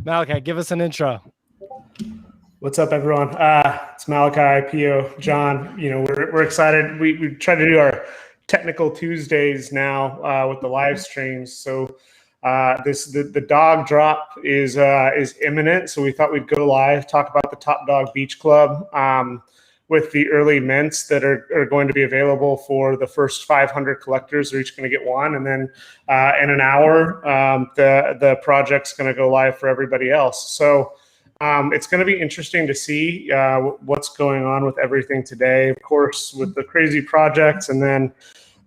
Malachi, give us an intro. What's up, everyone? It's Malachi, Pio, John. We're excited. We try to do our technical Tuesdays now with the live streams. So the dog drop is imminent. So we thought we'd go live, talk about the Top Dog Beach Club with the early mints that are going to be available for the first 500 collectors. They're each going to get one, and then in an hour, the project's going to go live for everybody else. So it's going to be interesting to see what's going on with everything today. Of course, with the crazy projects, and then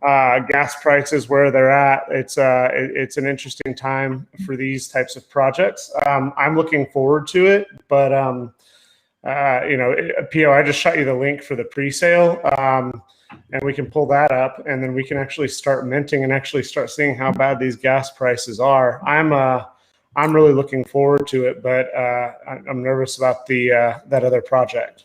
gas prices where they're at. It's an interesting time for these types of projects. I'm looking forward to it, but Pio, I just shot you the link for the pre-sale, and we can pull that up, and then we can actually start minting and actually start seeing how bad these gas prices are. I'm really looking forward to it, but I'm nervous about that other project.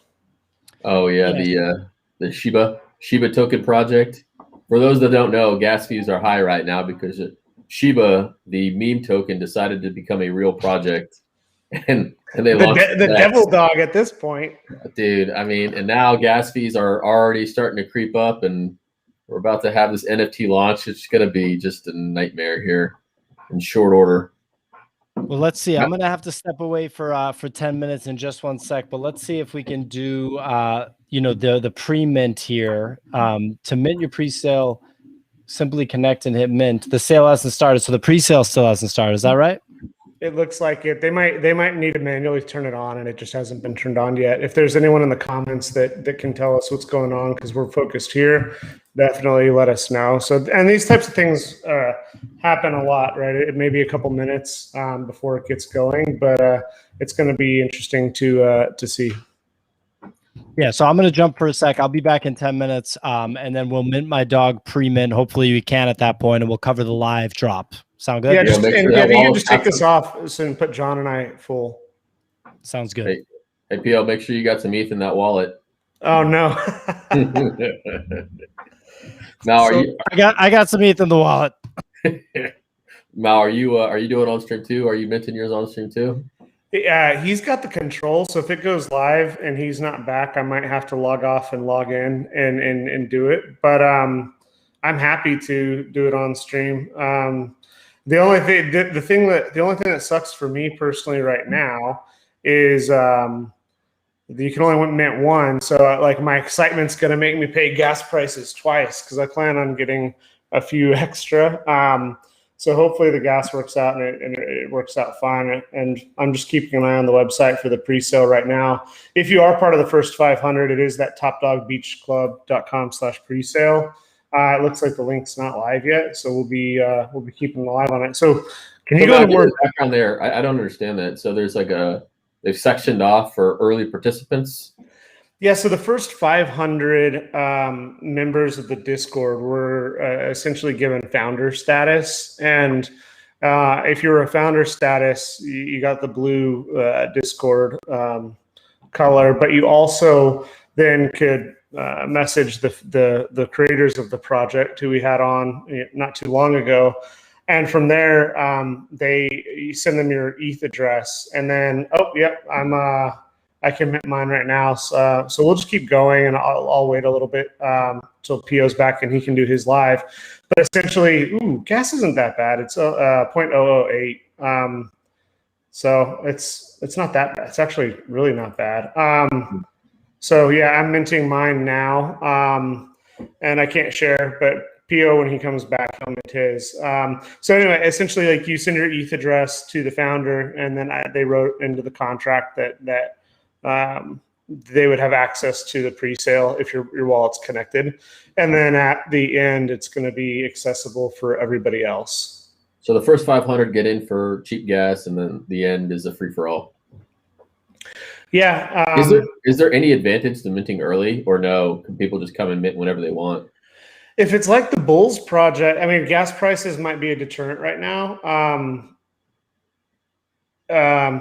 Oh yeah, the Shiba token project. For those that don't know, gas fees are high right now because Shiba, the meme token, decided to become a real project, and they launched the devil dog at this point. Dude, I mean, and now gas fees are already starting to creep up, and we're about to have this NFT launch. It's going to be just a nightmare here in short order. Well, let's see. I'm going to have to step away for 10 minutes in just one sec, but let's see if we can do, the pre-mint here. To mint your pre-sale, simply connect and hit mint. The sale hasn't started, so the pre-sale still hasn't started. Is that right? It looks like it. They might need to manually turn it on, and it just hasn't been turned on yet. If there's anyone in the comments that can tell us what's going on, because we're focused here, definitely let us know. So, and these types of things happen a lot, right? It may be a couple minutes before it gets going, but it's going to be interesting to see. Yeah, so I'm going to jump for a sec. I'll be back in 10 minutes, and then we'll mint my dog pre-mint. Hopefully we can at that point, and we'll cover the live drop. Sound good? Yeah, you can just take this off and put John and I full. Sounds good. Hey, PL, make sure you got some ETH in that wallet. Oh no. Now, I got some ETH in the wallet. Mal, are you doing on stream too? Are you minting yours on stream too? Yeah, he's got the control. So if it goes live and he's not back, I might have to log off and log in and do it. But I'm happy to do it on stream. The only thing that sucks for me personally right now is you can only mint one. So like my excitement's gonna make me pay gas prices twice because I plan on getting a few extra. So hopefully the gas works out and it works out fine. And I'm just keeping an eye on the website for the pre-sale right now. If you are part of the first 500, it is that topdogbeachclub.com/presale. It looks like the link's not live yet, so we'll be keeping live on it. So can you go to more background there? I don't understand that. So there's like they've sectioned off for early participants. Yeah, so the first 500 members of the Discord were essentially given founder status, and if you're a founder status, you got the blue Discord color, but you also then could message the creators of the project who we had on not too long ago, and from there you send them your ETH address, and then I can mint mine right now, so we'll just keep going, and I'll wait a little bit till Pio's back and he can do his live. But essentially, gas isn't that bad. It's 0.008, so it's not that bad. It's actually really not bad. So yeah, I'm minting mine now, and I can't share, but Pio, when he comes back, he'll mint his. So anyway, essentially, like you send your ETH address to the founder, and then they wrote into the contract that they would have access to the pre-sale if your wallet's connected, and then at the end, it's going to be accessible for everybody else. So the first 500 get in for cheap gas, and then the end is a free for all. Yeah. Is there any advantage to minting early, or no? Can people just come and mint whenever they want? If it's like the Bulls project, I mean, gas prices might be a deterrent right now.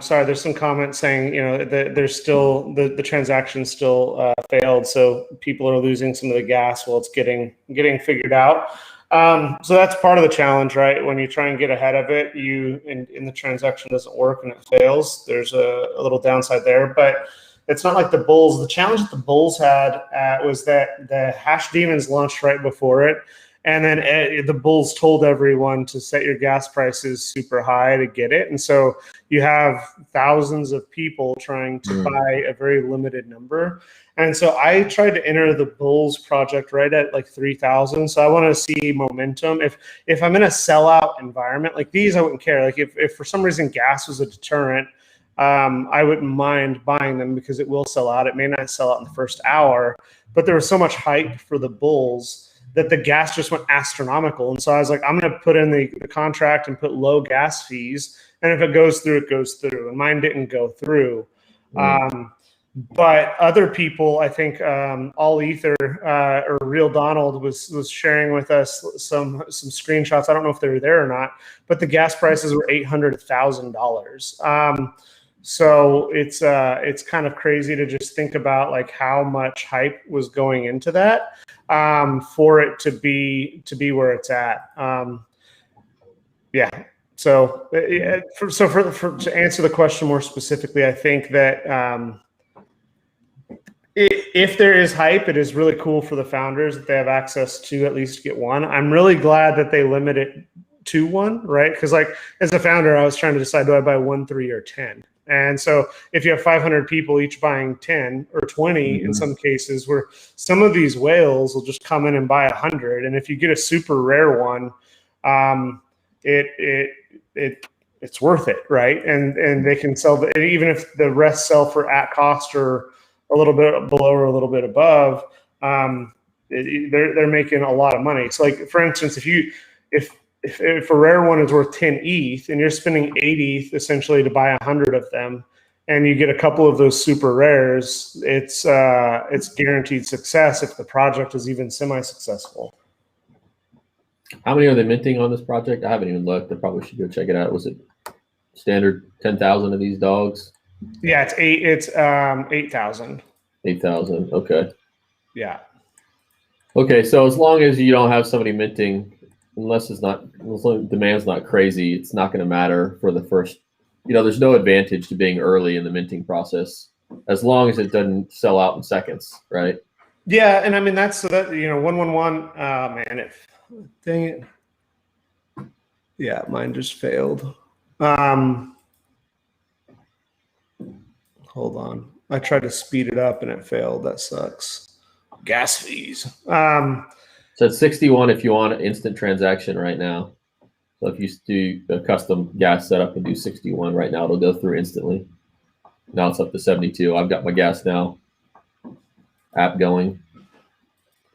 Sorry, there's some comments saying there's still the transaction still failed, so people are losing some of the gas while it's getting figured out. So that's part of the challenge, right? When you try and get ahead of it, in the transaction doesn't work and it fails. There's a little downside there, but it's not like the bulls. The challenge that the bulls had was that the hash demons launched right before it. And then the bulls told everyone to set your gas prices super high to get it. And so you have thousands of people trying to buy a very limited number. And so I tried to enter the bulls project right at like 3,000. So I want to see momentum. If I'm in a sellout environment like these, I wouldn't care. Like if for some reason gas was a deterrent, I wouldn't mind buying them because it will sell out. It may not sell out in the first hour, but there was so much hype for the bulls that the gas just went astronomical. And so I was like, I'm going to put in the contract and put low gas fees. And if it goes through, it goes through. And mine didn't go through. But other people, I think All Ether or Real Donald was sharing with us some screenshots. I don't know if they were there or not, but the gas prices were $800, $1,000. So it's kind of crazy to just think about like how much hype was going into that for it to be where it's at. Yeah. So to answer the question more specifically, I think that if there is hype, it is really cool for the founders that they have access to at least get one. I'm really glad that they limit it to one, right? Because like as a founder, I was trying to decide, do I buy 1, 3, or 10? And so if you have 500 people each buying 10 or 20 in some cases, where some of these whales will just come in and buy 100, and if you get a super rare one, it's worth it, right? And they can sell even if the rest sell for at cost or a little bit below or a little bit above, they're making a lot of money. So like for instance, if a rare one is worth 10 ETH and you're spending 8 ETH essentially to buy 100 of them, and you get a couple of those super rares, it's guaranteed success if the project is even semi-successful. How many are they minting on this project? I haven't even looked. I probably should go check it out. Was it standard 10,000 of these dogs? Yeah, it's 8,000. 8,000. Okay. Yeah. Okay, so as long as you don't have somebody minting, unless demand's not crazy, it's not going to matter for the first. There's no advantage to being early in the minting process as long as it doesn't sell out in seconds, right? Yeah, and I mean that's 111. Man, dang it. Yeah, mine just failed. Hold on. I tried to speed it up and it failed. That sucks. Gas fees. So it's 61 if you want an instant transaction right now. So if you do a custom gas setup and do 61 right now, it'll go through instantly. Now it's up to 72. I've got my gas now app going.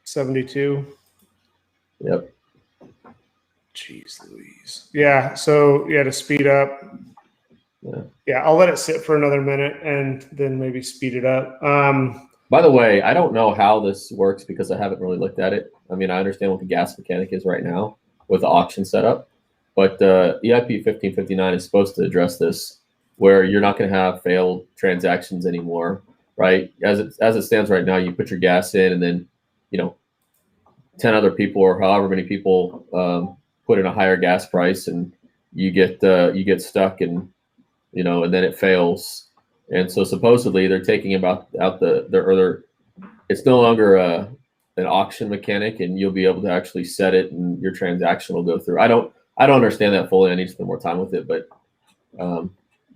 72. Yep. Jeez Louise. Yeah. So to speed up. Yeah, I'll let it sit for another minute and then maybe speed it up. By the way, I don't know how this works because I haven't really looked at it. I mean, I understand what the gas mechanic is right now with the auction setup, but EIP 1559 is supposed to address this, where you're not going to have failed transactions anymore, right? As it stands right now, you put your gas in, and then 10 other people or however many people put in a higher gas price, and you get stuck and and then it fails. And so supposedly they're taking it's no longer an auction mechanic, and you'll be able to actually set it and your transaction will go through. I don't understand that fully. I need to spend more time with it, but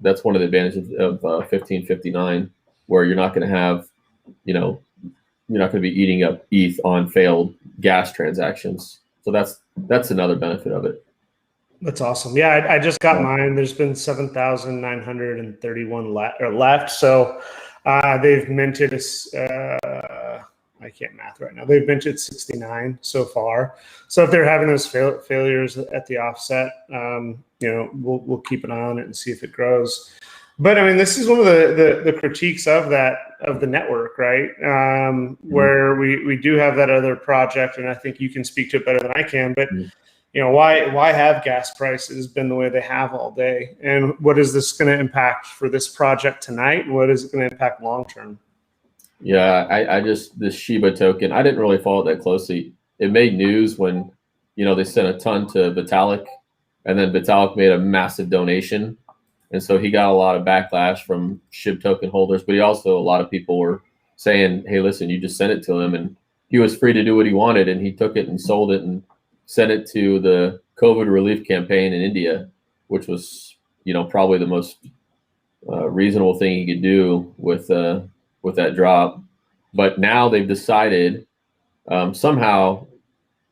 that's one of the advantages of 1559, where you're not going to have, you're not going to be eating up ETH on failed gas transactions. So that's another benefit of it. That's awesome. Yeah, I just got mine. There's been 7,931 left. So they've minted I can't math right now. They've minted 69 so far. So if they're having those failures at the offset, we'll keep an eye on it and see if it grows. But I mean, this is one of the critiques of the network, right? Where we do have that other project, and I think you can speak to it better than I can. But why have gas prices been the way they have all day? And what is this going to impact for this project tonight? And what is it going to impact long term? Yeah, I just, this Shiba token, I didn't really follow it that closely. It made news when they sent a ton to Vitalik, and then Vitalik made a massive donation. And so he got a lot of backlash from SHIB token holders, but a lot of people were saying, hey, listen, you just sent it to him, and he was free to do what he wanted, and he took it and sold it and sent it to the COVID relief campaign in India, which was, probably the most reasonable thing he could do with that drop. But now they've decided somehow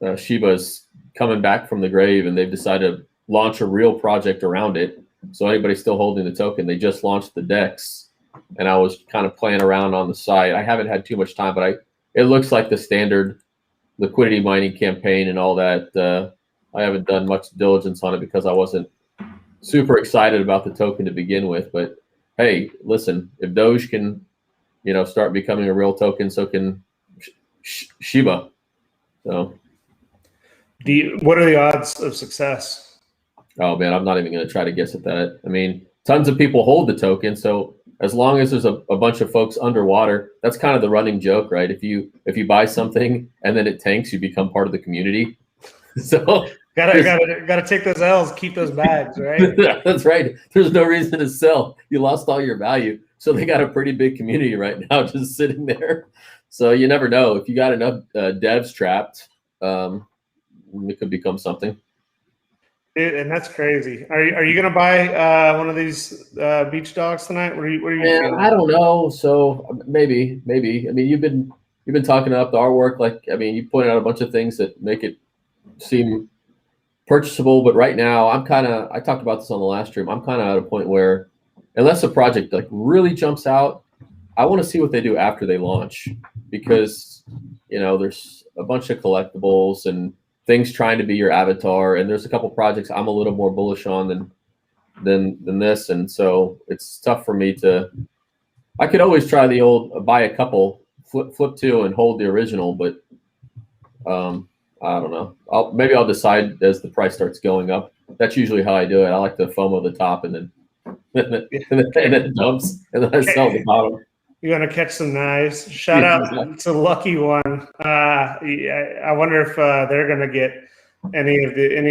Shiba's coming back from the grave, and they've decided to launch a real project around it. So anybody still holding the token, they just launched the DEX, and I was kind of playing around on the site. I haven't had too much time, but it looks like the standard liquidity mining campaign and all that. I haven't done much diligence on it because I wasn't super excited about the token to begin with. But hey, listen, if Doge can, start becoming a real token, so can Shiba. So, what are the odds of success? Oh man, I'm not even going to try to guess at that. I mean, tons of people hold the token, so as long as there's a bunch of folks underwater, that's kind of the running joke, right? If you buy something and then it tanks, you become part of the community. So gotta take those L's, keep those bags, right? That's right. There's no reason to sell. You lost all your value. So they got a pretty big community right now just sitting there. So you never know. If you got enough devs trapped, it could become something. And that's crazy. Are you gonna buy one of these beach dogs tonight? What are you feeling? I don't know. So maybe. I mean, you've been talking up the artwork. Like, I mean, you pointed out a bunch of things that make it seem purchasable. But right now, I talked about this on the last stream. I'm kind of at a point where, unless a project like really jumps out, I want to see what they do after they launch, because there's a bunch of collectibles and things trying to be your avatar, and there's a couple projects I'm a little more bullish on than this, and so it's tough for me to. I could always try the old buy a couple, flip two, and hold the original, but I don't know. Maybe I'll decide as the price starts going up. That's usually how I do it. I like to FOMO the top and then it dumps, and then I sell the bottom. You're gonna catch some knives. Shout out to Lucky One. I wonder if they're gonna get any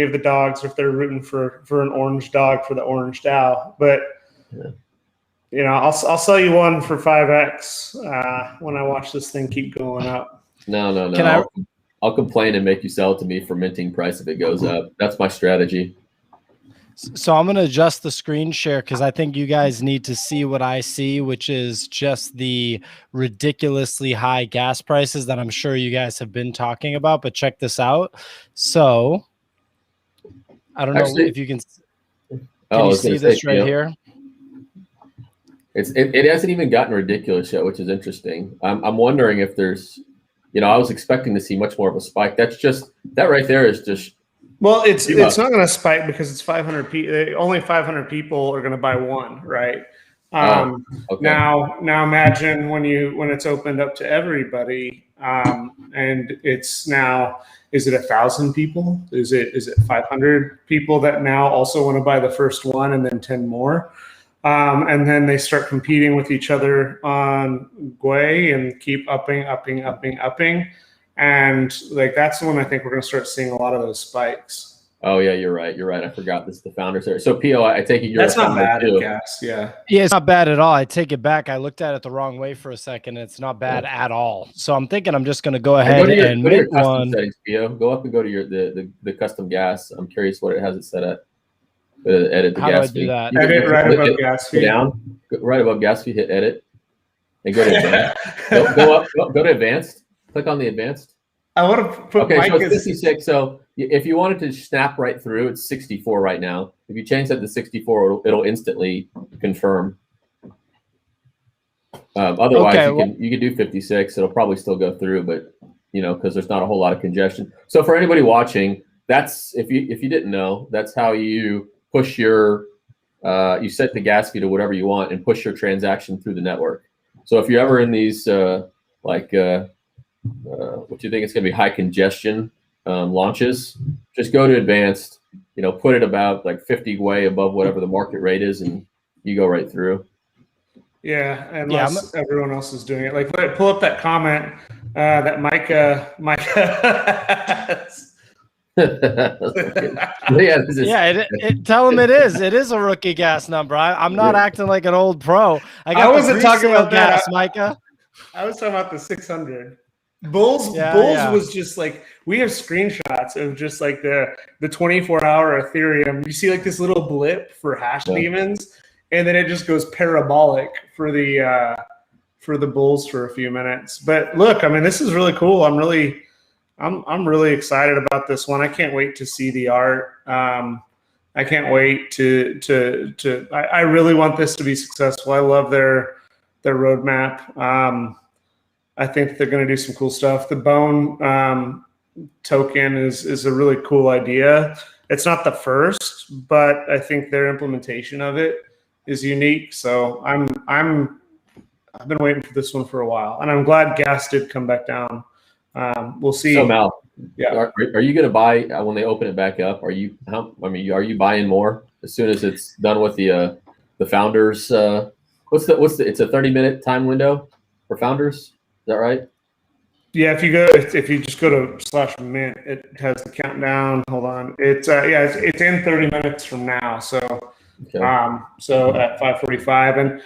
of the dogs, or if they're rooting for an orange dog for the orange DAO. But I'll sell you one for 5x when I watch this thing keep going up. No. I'll complain and make you sell it to me for minting price if it goes up. That's my strategy. So I'm going to adjust the screen share because I think you guys need to see what I see, which is just the ridiculously high gas prices that I'm sure you guys have been talking about. But check this out. So I don't know if you can you see this right here? It hasn't even gotten ridiculous yet, which is interesting. I'm wondering if there's, I was expecting to see much more of a spike. That right there is just. Well, it's not going to spike because it's 500 people. Only 500 people are going to buy one, right? Okay. Now imagine when it's opened up to everybody, and it's now, is it 1,000 people? Is it 500 people that now also want to buy the first one, and then 10 more? And then they start competing with each other on Gwei and keep upping. And that's when I think we're going to start seeing a lot of those spikes. Oh yeah, you're right. I forgot this is the founders there. So PO, I take it you're that's not bad, I guess. Yeah, it's not bad at all. I take it back. I looked at it the wrong way for a second. It's not bad at all. So I'm thinking I'm just going to go ahead and make one. Settings, PO. Go up and go to the custom gas. I'm curious what it has it set at. Edit the How gas do I do fee. that? Edit right above gas fee. Down, right above gas fee. Hit edit, and go to advanced. go up. Go to advanced. Click on the advanced. I want to put so it's 56. So if you wanted to snap right through, it's 64 right now. If you change that to 64, it'll instantly confirm. Otherwise, you can do 56. It'll probably still go through, but because there's not a whole lot of congestion. So for anybody watching, that's if you didn't know, that's how you push your you set the gas fee to whatever you want and push your transaction through the network. So if you're ever in these what you think it's going to be high congestion launches, just go to advanced, put it about 50 Gwei above whatever the market rate is, and you go right through. Yeah, unless everyone else is doing it. Pull up that comment that Micah has. Tell him it is a rookie gas number. I'm not acting like an old pro. I wasn't talking about gas, that, Micah. I was talking about the 600. Bulls was just like, we have screenshots of just like the 24-hour Ethereum. You see like this little blip for hash demons, and then it just goes parabolic for the bulls for a few minutes. But look, I mean, this is really cool. I'm really excited about this one. I can't wait to see the art. I can't wait to I really want this to be successful. I love their roadmap. I think they're going to do some cool stuff. The Bone token is a really cool idea. It's not the first, but I think their implementation of it is unique. So I've been waiting for this one for a while, and I'm glad gas did come back down. We'll see. So Mal, are you going to buy when they open it back up? Are you buying more as soon as it's done with the founders? It's a 30-minute time window for founders. Is that right? Yeah, if you just go to /mint, it has the countdown. Hold on, it's in 30 minutes from now. So so at 5:45, and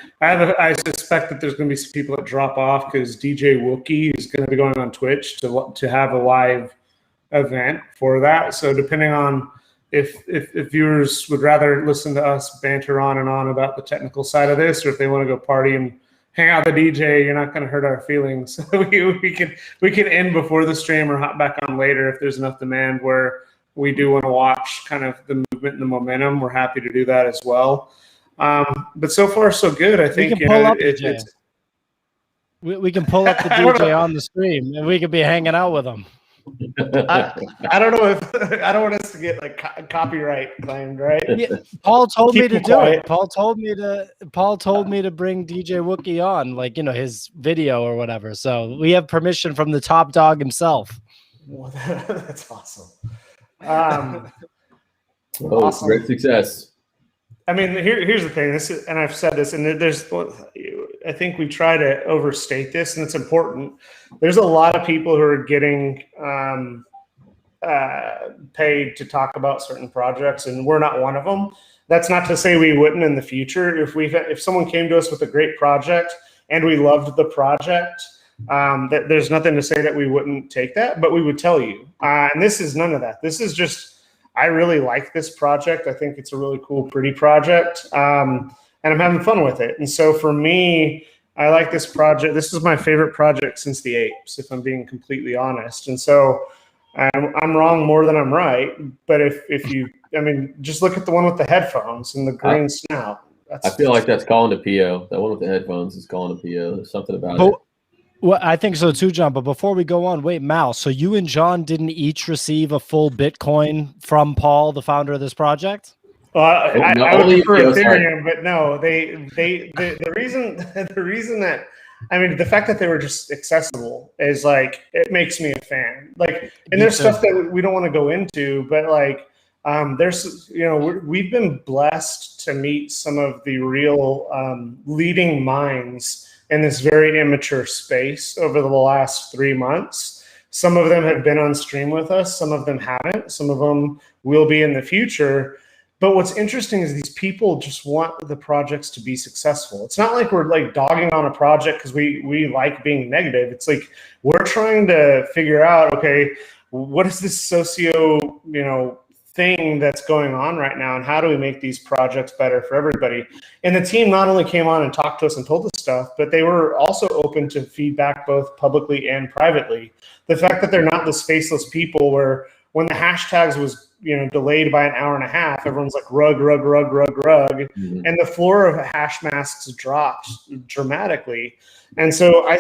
I suspect that there's going to be some people that drop off because DJ Wookie is going to be going on Twitch to have a live event for that. So depending on if viewers would rather listen to us banter on and on about the technical side of this, or if they want to go party and hang out with the DJ, you're not going to hurt our feelings. So we can end before the stream or hop back on later if there's enough demand where we do want to watch kind of the movement and the momentum. We're happy to do that as well. But so far so good. I think we can pull up the DJ on the stream, and we could be hanging out with him. I don't know if I don't want us to get like copyright claimed, right? Yeah, Paul told me to do it. Paul told me to bring DJ Wookie on, like, his video or whatever. So we have permission from the top dog himself. Well, that's awesome. Awesome. Great success. I mean, here's the thing. And I've said this, and I think we try to overstate this, and it's important. There's a lot of people who are getting paid to talk about certain projects, and we're not one of them. That's not to say we wouldn't in the future. If someone came to us with a great project and we loved the project, there's nothing to say that we wouldn't take that, but we would tell you. And this is none of that. This is just, I really like this project. I think it's a really cool, pretty project. And I'm having fun with it. And so for me, I like this project. This is my favorite project since the apes, if I'm being completely honest. And so I'm wrong more than I'm right. But just look at the one with the headphones and the green snout. I feel like that's calling a PO. That one with the headphones is calling a PO. There's something about it. Well, I think so too, John. But before we go on, wait, Mal, so you and John didn't each receive a full Bitcoin from Paul, the founder of this project? I would prefer Ethereum, but no, the reason that, I mean, the fact that they were just accessible is like, it makes me a fan. Like, and there's stuff that we don't want to go into, but like, there's, we've been blessed to meet some of the real leading minds in this very immature space over the last 3 months. Some of them have been on stream with us. Some of them haven't. Some of them will be in the future. But what's interesting is these people just want the projects to be successful. It's not like we're like dogging on a project because we like being negative. It's like we're trying to figure out, okay, what is this socio, thing that's going on right now, and how do we make these projects better for everybody? And the team not only came on and talked to us and told us stuff, but they were also open to feedback both publicly and privately. The fact that they're not this faceless people where when the hashtags was delayed by an hour and a half, everyone's like rug, mm-hmm. And the floor of hash masks dropped dramatically. And so I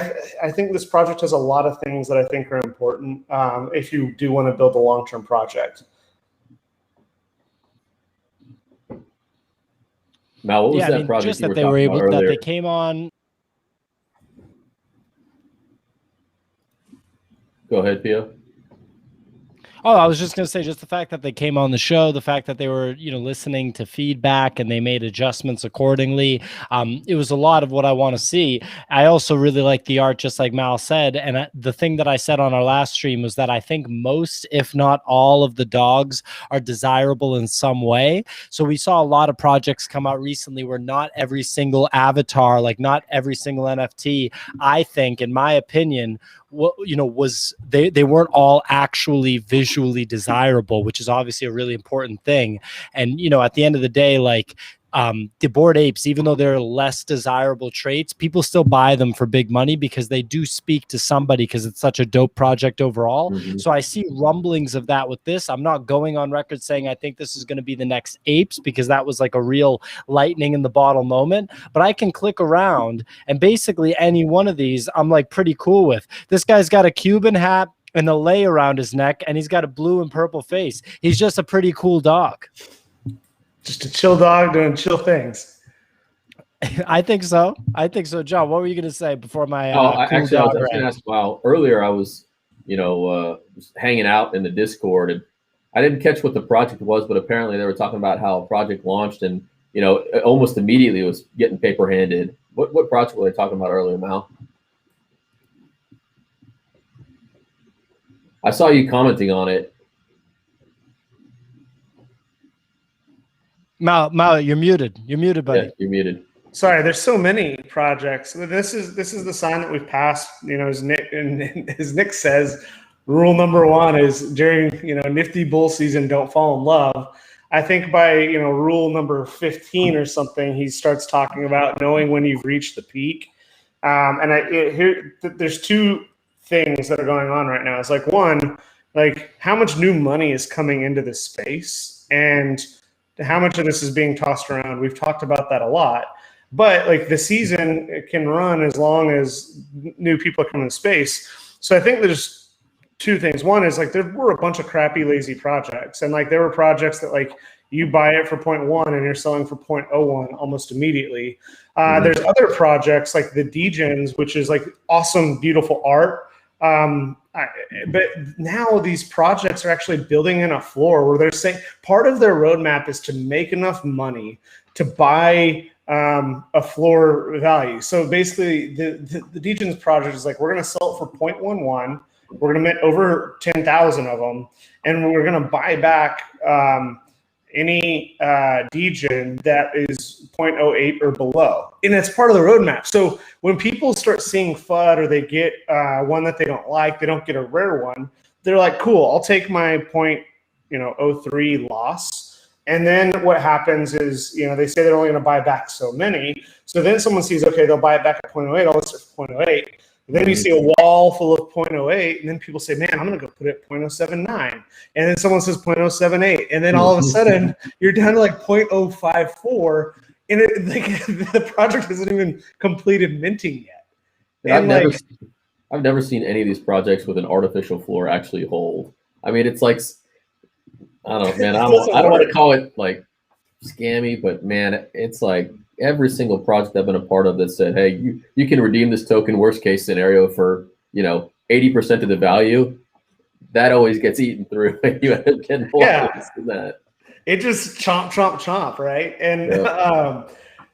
think this project has a lot of things that I think are important if you do want to build a long-term project. Now, what was that project just you that were they talking were able about earlier? that they came on. Go ahead, Pio. Oh, I was just going to say, just the fact that they came on the show, the fact that they were, listening to feedback and they made adjustments accordingly. It was a lot of what I want to see. I also really like the art, just like Mal said. And the thing that I said on our last stream was that I think most, if not all, of the dogs are desirable in some way. So we saw a lot of projects come out recently where not every single avatar, like not every single NFT, I think, in my opinion, was they weren't all actually visually desirable, which is obviously a really important thing. And at the end of the day, like the Bored Apes, even though they're less desirable traits, people still buy them for big money because they do speak to somebody, because it's such a dope project overall. So I see rumblings of that with this. I'm not going on record saying I think this is going to be the next Apes, because that was like a real lightning in the bottle moment, but I can click around and basically any one of these I'm like pretty cool with. This guy's got a Cuban hat and a lei around his neck, and he's got a blue and purple face. He's just a pretty cool dog. Just a chill dog doing chill things. I think so. John, what were you going to say before my I was going to ask, wow, earlier I was, hanging out in the Discord, and I didn't catch what the project was, but apparently they were talking about how a project launched and, almost immediately it was getting paper handed. What project were they talking about earlier, Mal? I saw you commenting on it. Mal, you're muted. You're muted, buddy. Yeah, you're muted. Sorry, there's so many projects. This is the sign that we've passed. As Nick says, rule number one is during nifty bull season, don't fall in love. I think by rule number 15 or something, he starts talking about knowing when you've reached the peak. There's two things that are going on right now. It's like, one, like how much new money is coming into this space, and how much of this is being tossed around. We've talked about that a lot, but like the season can run as long as new people are coming to space. So I think there's two things. One is like there were a bunch of crappy, lazy projects, and like there were projects that like you buy it for 0.1 and you're selling for 0.01 almost immediately. There's other projects like the Degens, which is like awesome, beautiful art. But now these projects are actually building in a floor where they're saying part of their roadmap is to make enough money to buy a floor value. So basically the Degens project is like, we're going to sell it for 0.11. We're going to mint over 10,000 of them, and we're going to buy back any Degen that is 0.08 or below. And it's part of the roadmap. So when people start seeing FUD, or they get one that they don't like, they don't get a rare one, they're like, cool, I'll take my 0.03 loss. And then what happens is, they say they're only going to buy back so many. So then someone sees, okay, they'll buy it back at 0.08, I'll list it for 0.08. Then you see a wall full of 0.08, and then people say, man, I'm going to go put it at 0.079. And then someone says 0.078. And then all of a sudden, you're down to like 0.054, and the project isn't even completed minting yet. Yeah, I've never seen any of these projects with an artificial floor actually hold. I mean, it's like, I don't know, man. I don't want to call it like scammy, but man, it's like every single project I've been a part of that said, hey, you can redeem this token, worst case scenario, for 80% of the value. That always gets eaten through. You end up getting less than that. It just chomp, right? And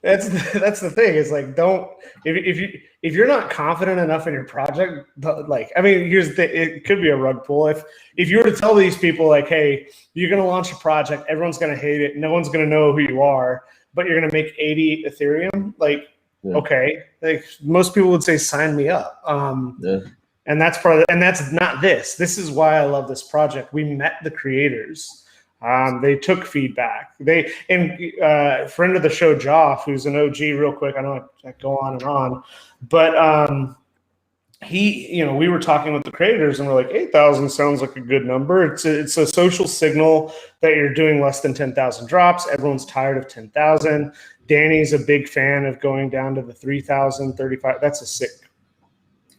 that's the thing. Is like, don't if you're not confident enough in your project, like, I mean, here's the thing, it could be a rug pull. If you were to tell these people like, hey, you're going to launch a project, everyone's going to hate it, no one's going to know who you are, but you're going to make 80 Ethereum, like, okay, like most people would say, sign me up. And that's part of it. And that's not this. This is why I love this project. We met the creators. They took feedback. Friend of the show, Joff, who's an OG, real quick, I know I go on and on, but we were talking with the creators, and we're like, 8,000 sounds like a good number. It's a social signal that you're doing less than 10,000 drops. Everyone's tired of 10,000. Danny's a big fan of going down to the 3,000, 35. That's a sick.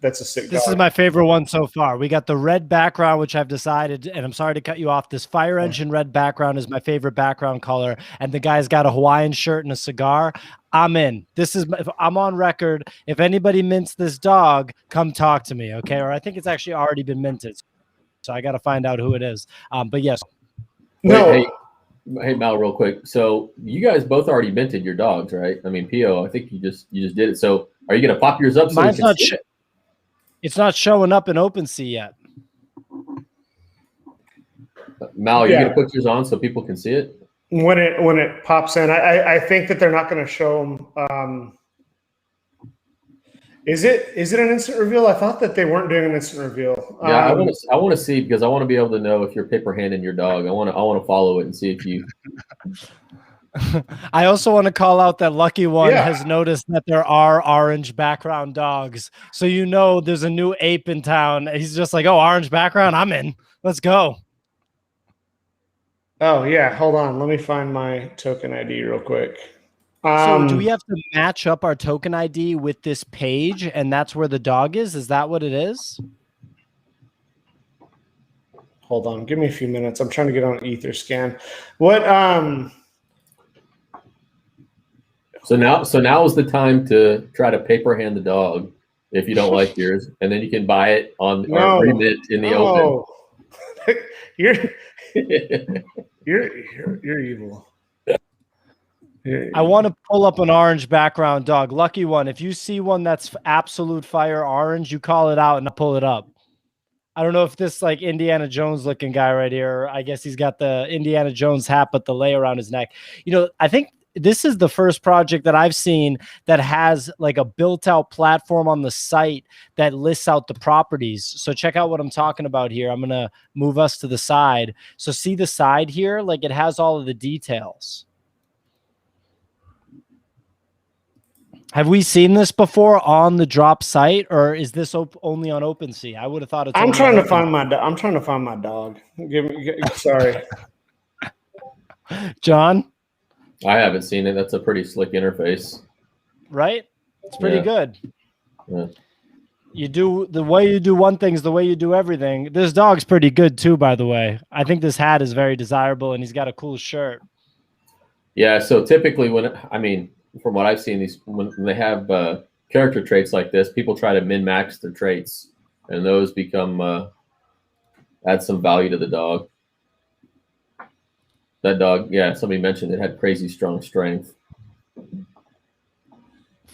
This is my favorite one so far. We got the red background, which I've decided, and I'm sorry to cut you off. This fire engine red background is my favorite background color. And the guy's got a Hawaiian shirt and a cigar. I'm in. I'm on record. If anybody mints this dog, come talk to me, okay? Or I think it's actually already been minted. So I got to find out who it is. But yes. No. Hey, Mal, real quick. So you guys both already minted your dogs, right? I mean, Pio, I think you just did it. So are you gonna pop yours up? So Mine's not. It's not showing up in OpenSea yet. Mal, are you gonna put yours on so people can see it? When it pops in, I think that they're not going to show them. Is it an instant reveal? I thought that they weren't doing an instant reveal. Yeah, I want to see, because I want to be able to know if you're paper handing your dog. I want to follow it and see if you. I also want to call out that Lucky One has noticed that there are orange background dogs. So there's a new ape in town. He's just like, oh, orange background, I'm in. Let's go. Oh yeah, hold on. Let me find my token ID real quick. So do we have to match up our token ID with this page, and that's where the dog is? Is that what it is? Hold on, give me a few minutes. I'm trying to get on Etherscan. What? So now is the time to try to paper hand the dog if you don't like yours, and then you can buy it on or remit in the open. You're evil. I want to pull up an orange background dog. Lucky One, if you see one that's absolute fire orange, you call it out and I'll pull it up. I don't know if this like Indiana Jones looking guy right here, I guess he's got the Indiana Jones hat, but the lay around his neck. I think this is the first project that I've seen that has like a built out platform on the site that lists out the properties. So check out what I'm talking about here. I'm going to move us to the side. So see the side here, like it has all of the details. Have we seen this before on the drop site, or is this only on OpenSea? I would have thought it's. I'm trying to find my dog. Sorry, John. I haven't seen it. That's a pretty slick interface, right? It's pretty good. Yeah. The way you do one thing is the way you do everything. This dog's pretty good too, by the way. I think this hat is very desirable, and he's got a cool shirt. Yeah. So typically, from what I've seen, when they have character traits like this, people try to min-max their traits, and those become add some value to the dog. That dog, somebody mentioned it had crazy strong strength.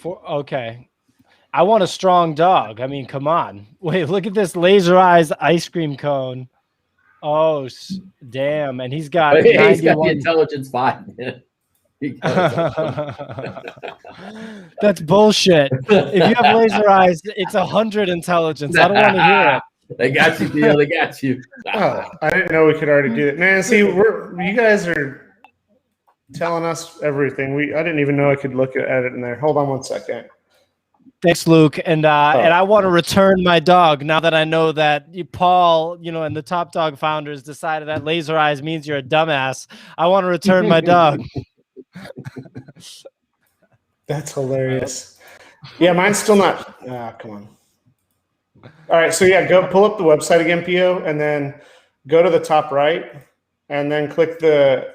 Okay. I want a strong dog. I mean, come on. Wait, look at this laser eyes ice cream cone. Oh, damn. And he's got, he's got the intelligence 5. That's bullshit. If you have laser eyes, it's 100 intelligence. I don't want to hear it. They got you, Theo. They got you. Oh, I didn't know we could already do that, man. See, you guys are telling us everything. I didn't even know I could look at it in there. Hold on one second. Thanks, Luke. And I want to return my dog now that I know that Paul, and the Top Dog founders decided that laser eyes means you're a dumbass. I want to return my dog. That's hilarious. Yeah, mine's still not. Come on. All right, so go pull up the website again, Pio, and then go to the top right, and then click the.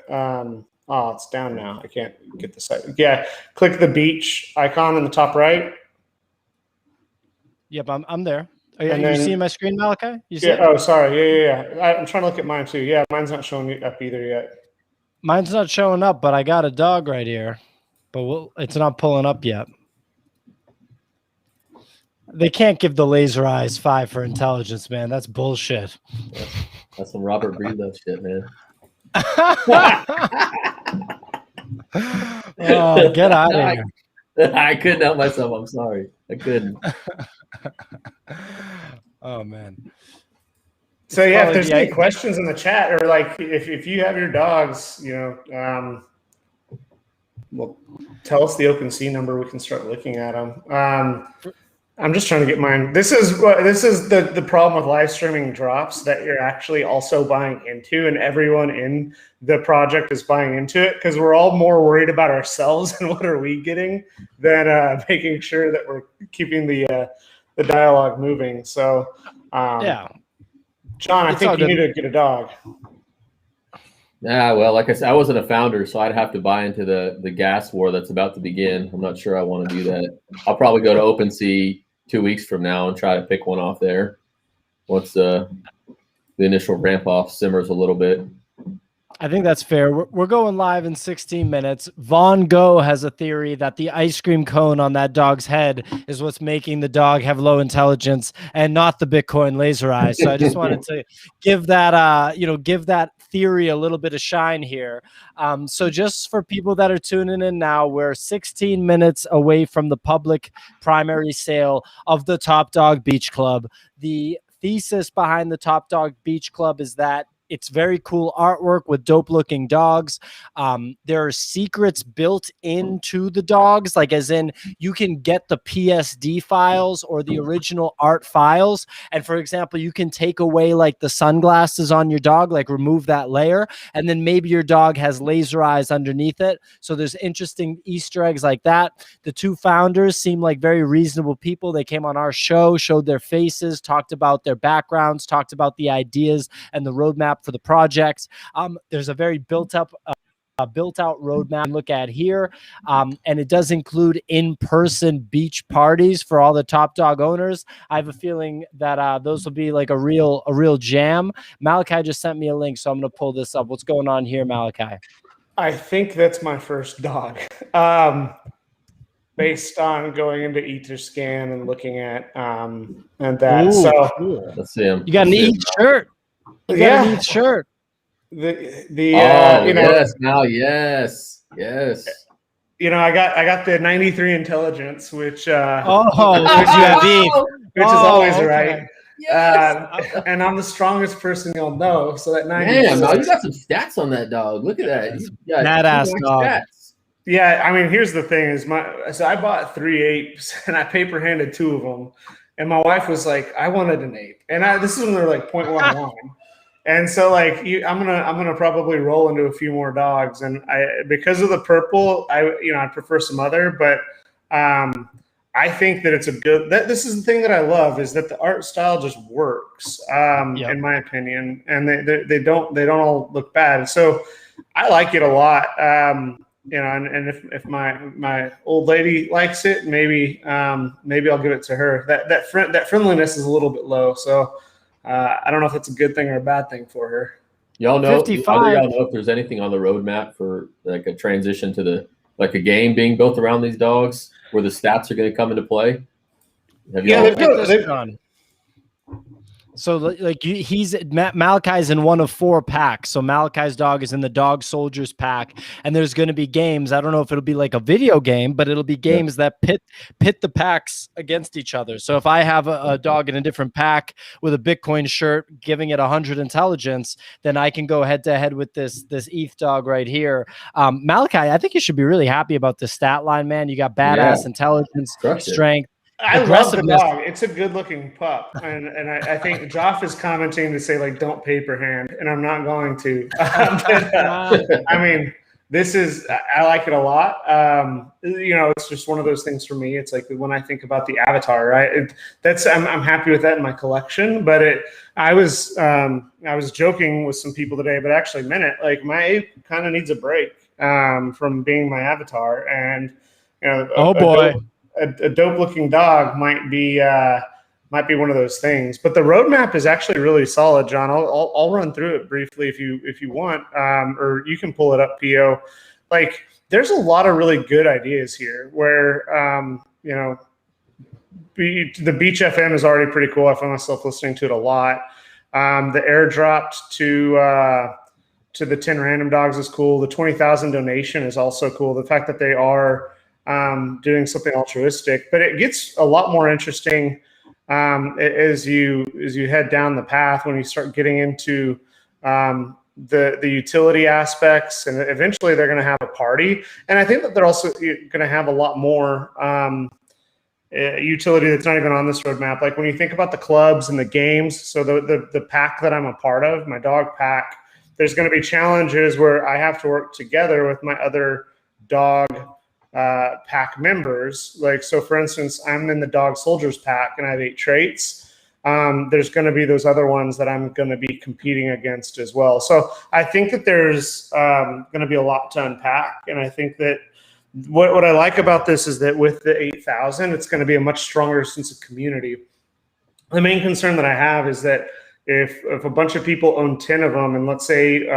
It's down now. I can't get the site. Yeah, click the beach icon in the top right. Yep, I'm there. You seeing my screen, Malachi? You see it? Oh, sorry. Yeah. I'm trying to look at mine too. Yeah, mine's not showing up either yet. Mine's not showing up, but I got a dog right here. But it's not pulling up yet. They can't give the laser eyes 5 for intelligence, man. That's bullshit. That's some Robert Breedlove shit, man. Oh, get out of here. I couldn't help myself. I'm sorry. I couldn't. Oh, man. So, if there's any questions in the chat, or like if you have your dogs, well, tell us the OpenSea number. We can start looking at them. I'm just trying to get mine. This is the problem with live streaming drops, that you're actually also buying into, and everyone in the project is buying into it, because we're all more worried about ourselves and what are we getting than making sure that we're keeping the dialogue moving. So, John, I think you need to get a dog. Yeah, well, like I said, I wasn't a founder, so I'd have to buy into the gas war that's about to begin. I'm not sure I want to do that. I'll probably go to OpenSea 2 weeks from now and try to pick one off there. the initial ramp off simmers a little bit. I think that's fair. We're going live in 16 minutes. Von Gogh has a theory that the ice cream cone on that dog's head is what's making the dog have low intelligence and not the Bitcoin laser eyes. So I just wanted to give that, give that theory a little bit of shine here. So just for people that are tuning in now, we're 16 minutes away from the public primary sale of the Top Dog Beach Club. The thesis behind the Top Dog Beach Club is that it's very cool artwork with dope looking dogs. There are secrets built into the dogs, like as in you can get the PSD files or the original art files. And for example, you can take away like the sunglasses on your dog, like remove that layer. And then maybe your dog has laser eyes underneath it. So there's interesting Easter eggs like that. The two founders seem like very reasonable people. They came on our show, showed their faces, talked about their backgrounds, talked about the ideas and the roadmap for the project. There's a very built-out roadmap to look at here, and it does include in-person beach parties for all the Top Dog owners. I have a feeling that those will be like a real jam. Malachi just sent me a link, so I'm going to pull this up. What's going on here, Malachi? I think that's my first dog. Based on going into Etherscan and looking at that. Ooh, so cool. Let's see him. You got an ETH shirt. You got an ETH shirt. Yes, now yes. You know, I got the 93 intelligence, which which you have ETH. which is always okay. right. Yes. And I'm the strongest person you'll know. So that 90. Damn, now you got some stats on that dog. Look at that. Badass dog. Stats. Yeah, I mean, here's the thing: so I bought 3 apes, and I paper handed 2 of them, and my wife was like, "I wanted an ape," and this is when they're like 0.11. And so, like, I'm gonna probably roll into a few more dogs, and because of the purple, I prefer some other, but I think that it's a good. This is the thing that I love is that the art style just works, in my opinion, and they don't all look bad. So I like it a lot, and if my old lady likes it, maybe I'll give it to her. That friendliness is a little bit low, so. I don't know if that's a good thing or a bad thing for her. Y'all know, 55. Y'all know if there's anything on the roadmap for like a transition to a game being built around these dogs where the stats are going to come into play? They've done. So like Malachi's in one of 4 packs. So Malachi's dog is in the Dog Soldiers pack, and there's going to be games. I don't know if it'll be like a video game, but it'll be games that pit the packs against each other. So if I have a dog in a different pack with a Bitcoin shirt, giving it 100 intelligence, then I can go head to head with this ETH dog right here. Malachi, I think you should be really happy about the stat line, man. You got badass intelligence, strength. I love the dog. It's a good-looking pup, and I think Joff is commenting to say like don't paper hand, and I'm not going to. I mean, I like it a lot. It's just one of those things for me. It's like when I think about the avatar, right? I'm happy with that in my collection, but I was joking with some people today, but actually meant it. Like my ape kind of needs a break from being my avatar, and a dope-looking dog might be one of those things. But the roadmap is actually really solid, John. I'll run through it briefly if you want, or you can pull it up, PO. Like, there's a lot of really good ideas here. Where the Beach FM is already pretty cool. I find myself listening to it a lot. The airdrop to the 10 random dogs is cool. The 20,000 donation is also cool. The fact that they are doing something altruistic, but it gets a lot more interesting as you head down the path when you start getting into the utility aspects, and eventually they're going to have a party. And I think that they're also going to have a lot more utility that's not even on this roadmap. Like when you think about the clubs and the games, so the pack that I'm a part of, my dog pack, there's going to be challenges where I have to work together with my other dog pack members. Like, so for instance, I'm in the Dog Soldiers pack and I have 8 traits. There's going to be those other ones that I'm going to be competing against as well. So I think that there's going to be a lot to unpack. And I think that what I like about this is that with the 8,000, it's going to be a much stronger sense of community. The main concern that I have is that if a bunch of people own 10 of them, and let's say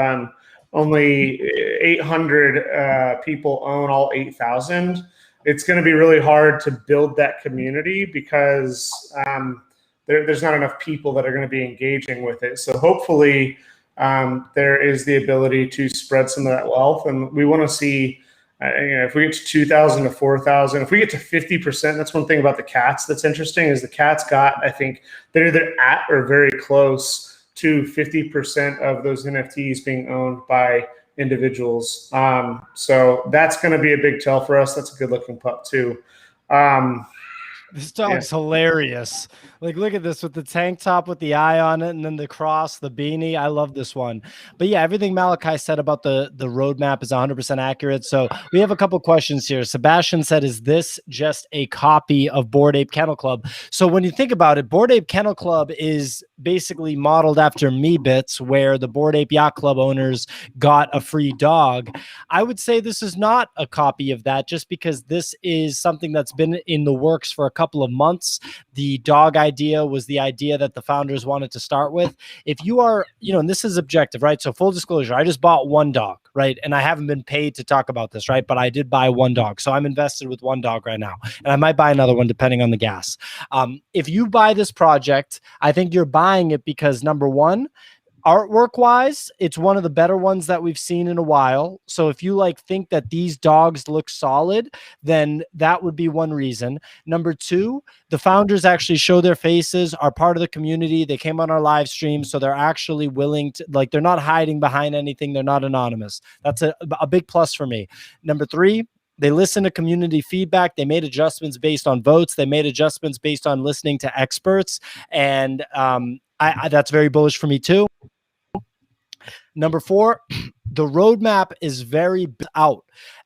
only 800 people own all 8,000, it's going to be really hard to build that community because there's not enough people that are going to be engaging with it. So hopefully there is the ability to spread some of that wealth, and we want to see, if we get to 2,000 to 4,000, if we get to 50%, that's one thing about the cats that's interesting is the cats got, I think they're either at or very close to 50% of those NFTs being owned by individuals. So that's going to be a big tell for us. That's a good looking pup too. This dog's hilarious. Like, look at this with the tank top with the eye on it, and then the cross, the beanie. I love this one. But yeah, everything Malachi said about the roadmap is 100% accurate. So we have a couple questions here. Sebastian said, is this just a copy of Bored Ape Kennel Club? So when you think about it, Bored Ape Kennel Club is basically modeled after MeBits, where the Bored Ape Yacht Club owners got a free dog. I would say this is not a copy of that, just because this is something that's been in the works for a couple of months. The dog idea was the idea that the founders wanted to start with. If you are, and this is objective, right? So full disclosure, I just bought one dog, right? And I haven't been paid to talk about this, right? But I did buy one dog. So I'm invested with one dog right now. And I might buy another one depending on the gas. If you buy this project, I think you're buying it because, number one, artwork wise, it's one of the better ones that we've seen in a while. So if you think that these dogs look solid, then that would be one reason. Number two, the founders actually show their faces, are part of the community. They came on our live stream, so they're actually willing to, they're not hiding behind anything. They're not anonymous. That's a big plus for me. Number three, they listen to community feedback. They made adjustments based on votes. They made adjustments based on listening to experts. And that's very bullish for me too. Number four, the roadmap is very built out.